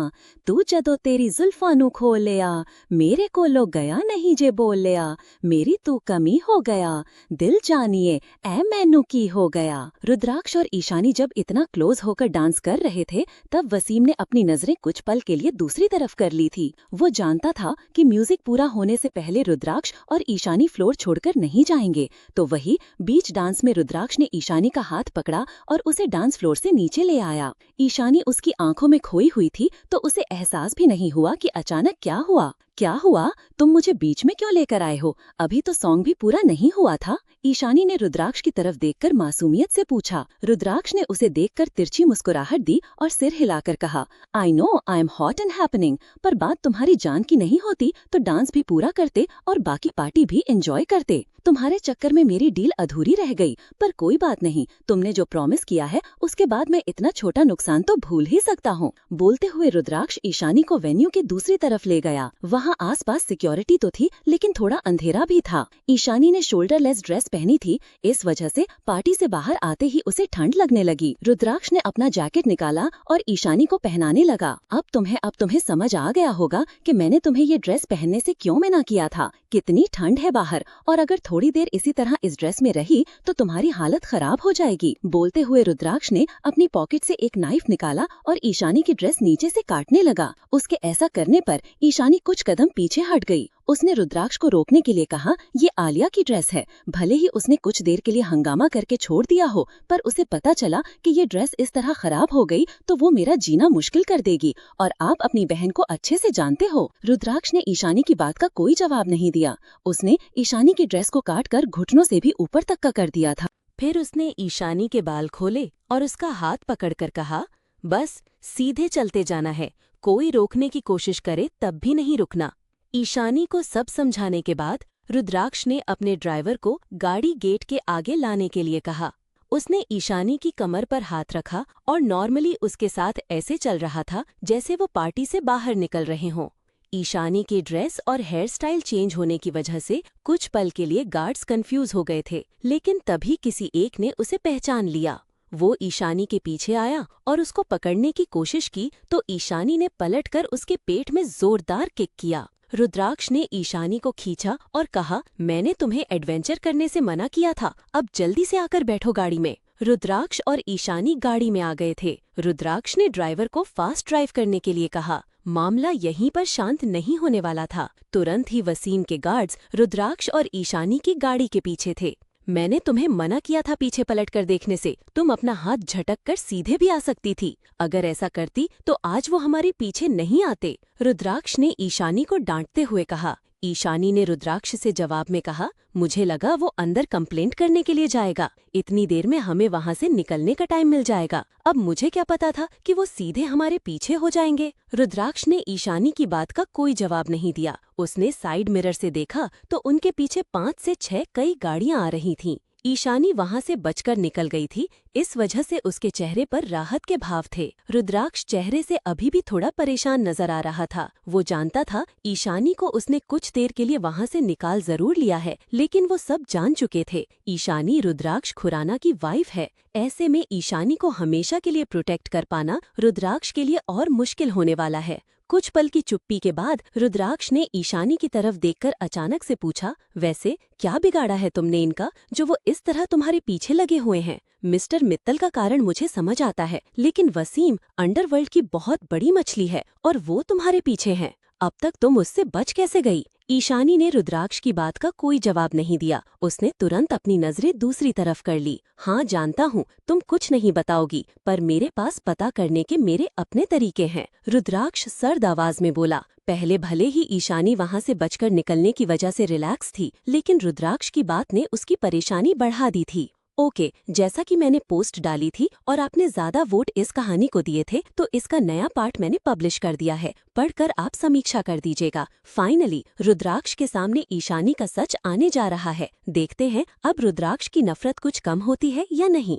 B: तू जदों तेरी जुल्फां नू खोलिया, मेरे कोलो गया नहीं जे बोलिया, मेरी तू कमी हो गया, दिल जानिए ऐ मैनू की हो गया। रुद्राक्ष और ईशानी जब इतना क्लोज होकर डांस कर रहे थे तब वसीम ने अपनी नजरें कुछ पल के लिए दूसरी तरफ कर ली थी। वो जानता था कि म्यूजिक पूरा होने से पहले रुद्राक्ष और ईशानी फ्लोर छोड़कर नहीं जाएंगे, तो वही बीच डांस में रुद्राक्ष ने ईशानी का हाथ पकड़ा और उसे डांस फ्लोर से नीचे ले आया। ईशानी उसकी आंखों में खोई हुई थी तो उसे एहसास भी नहीं हुआ कि अचानक क्या हुआ। क्या हुआ? तुम मुझे बीच में क्यों लेकर आए हो? अभी तो सॉन्ग भी पूरा नहीं हुआ था। ईशानी ने रुद्राक्ष की तरफ देखकर मासूमियत से पूछा। रुद्राक्ष ने उसे देखकर तिरछी मुस्कुराहट दी और सिर हिलाकर कहा, I know I am hot and happening, पर बात तुम्हारी जान की नहीं होती तो डांस भी पूरा करते और बाकी पार्टी भी एंजॉय करते। तुम्हारे चक्कर में मेरी डील अधूरी रह गई, पर कोई बात नहीं, तुमने जो प्रॉमिस किया है उसके बाद मैं इतना छोटा नुकसान तो भूल ही सकता हूँ। बोलते हुए रुद्राक्ष ईशानी को वेन्यू के दूसरी तरफ ले गया। वहाँ आसपास सिक्योरिटी तो थी लेकिन थोड़ा अंधेरा भी था। ईशानी ने शोल्डरलेस ड्रेस पहनी थी, इस वजह से पार्टी से बाहर आते ही उसे ठंड लगने लगी। रुद्राक्ष ने अपना जैकेट निकाला और ईशानी को पहनाने लगा। अब तुम्हें समझ आ गया होगा कि मैंने तुम्हें ये ड्रेस पहनने से क्यों मना किया था। कितनी ठंड है बाहर, और अगर थोड़ी देर इसी तरह इस ड्रेस में रही तो तुम्हारी हालत खराब हो जाएगी। बोलते हुए रुद्राक्ष ने अपनी पॉकेट से एक नाइफ निकाला और ईशानी की ड्रेस नीचे से काटने लगा। उसके ऐसा करने पर ईशानी कुछ कदम पीछे हट गई। उसने रुद्राक्ष को रोकने के लिए कहा, ये आलिया की ड्रेस है। भले ही उसने कुछ देर के लिए हंगामा करके छोड़ दिया हो, पर उसे पता चला कि ये ड्रेस इस तरह खराब हो गई तो वो मेरा जीना मुश्किल कर देगी, और आप अपनी बहन को अच्छे से जानते हो। रुद्राक्ष ने ईशानी की बात का कोई जवाब नहीं दिया। उसने ईशानी की ड्रेस को काटकर घुटनों से भी ऊपर तक का कर दिया था।
A: फिर उसने ईशानी के बाल खोले और उसका हाथ पकड़कर कहा, बस सीधे चलते जाना है,
B: कोई रोकने की कोशिश करे तब भी नहीं रुकना। ईशानी को सब समझाने के बाद रुद्राक्ष ने अपने ड्राइवर को गाड़ी गेट के आगे लाने के लिए कहा। उसने ईशानी की कमर पर हाथ रखा और नॉर्मली उसके साथ ऐसे चल रहा था जैसे वो पार्टी से बाहर निकल रहे हों। ईशानी के ड्रेस और हेयर स्टाइल चेंज होने की वजह से कुछ पल के लिए गार्ड्स कंफ्यूज हो गए थे, लेकिन तभी किसी एक ने उसे पहचान लिया। वो ईशानी के पीछे आया और उसको पकड़ने की कोशिश की तो ईशानी ने पलटकर उसके पेट में जोरदार किक किया। रुद्राक्ष ने ईशानी को खींचा और कहा, मैंने तुम्हें एडवेंचर करने से मना किया था, अब जल्दी से आकर बैठो गाड़ी में। रुद्राक्ष और ईशानी गाड़ी में आ गए थे। रुद्राक्ष ने ड्राइवर को फास्ट ड्राइव करने के लिए कहा। मामला यहीं पर शांत नहीं होने वाला था। तुरंत ही वसीम के गार्ड्स रुद्राक्ष और ईशानी की गाड़ी के पीछे थे। मैंने तुम्हें मना किया था पीछे पलट कर देखने से, तुम अपना हाथ झटक कर सीधे भी आ सकती थी। अगर ऐसा करती तो आज वो हमारे पीछे नहीं आते, रुद्राक्ष ने ईशानी को डांटते हुए कहा। ईशानी ने रुद्राक्ष से जवाब में कहा, मुझे लगा वो अंदर कंप्लेंट करने के लिए जाएगा, इतनी देर में हमें वहाँ से निकलने का टाइम मिल जाएगा। अब मुझे क्या पता था कि वो सीधे हमारे पीछे हो जाएंगे। रुद्राक्ष ने ईशानी की बात का कोई जवाब नहीं दिया। उसने साइड मिरर से देखा तो उनके पीछे 5 से 6 कई गाड़ियां आ रही थीं। ईशानी वहां से बचकर निकल गई थी, इस वजह से उसके चेहरे पर राहत के भाव थे। रुद्राक्ष चेहरे से अभी भी थोड़ा परेशान नजर आ रहा था। वो जानता था ईशानी को उसने कुछ देर के लिए वहां से निकाल जरूर लिया है, लेकिन वो सब जान चुके थे। ईशानी रुद्राक्ष खुराना की वाइफ है, ऐसे में ईशानी को हमेशा के लिए प्रोटेक्ट कर पाना रुद्राक्ष के लिए और मुश्किल होने वाला है। कुछ पल की चुप्पी के बाद रुद्राक्ष ने ईशानी की तरफ देखकर अचानक से पूछा, वैसे क्या बिगाड़ा है तुमने इनका जो वो इस तरह तुम्हारे पीछे लगे हुए हैं? मिस्टर मित्तल का कारण मुझे समझ आता है, लेकिन वसीम अंडरवर्ल्ड की बहुत बड़ी मछली है और वो तुम्हारे पीछे हैं। अब तक तुम उससे बच कैसे गई? ईशानी ने रुद्राक्ष की बात का कोई जवाब नहीं दिया। उसने तुरंत अपनी नजरें दूसरी तरफ कर ली। हाँ, जानता हूँ तुम कुछ नहीं बताओगी, पर मेरे पास पता करने के मेरे अपने तरीके हैं, रुद्राक्ष सर्द आवाज में बोला। पहले भले ही ईशानी वहाँ से बचकर निकलने की वजह से रिलैक्स थी, लेकिन रुद्राक्ष की बात ने उसकी परेशानी बढ़ा दी थी। ओके, जैसा कि मैंने पोस्ट डाली थी और आपने ज्यादा वोट इस कहानी को दिए थे, तो इसका नया पार्ट मैंने पब्लिश कर दिया है, पढ़कर आप समीक्षा कर दीजिएगा। फाइनली रुद्राक्ष के सामने ईशानी का सच आने जा रहा है। देखते हैं अब रुद्राक्ष की नफरत कुछ कम होती है या नहीं।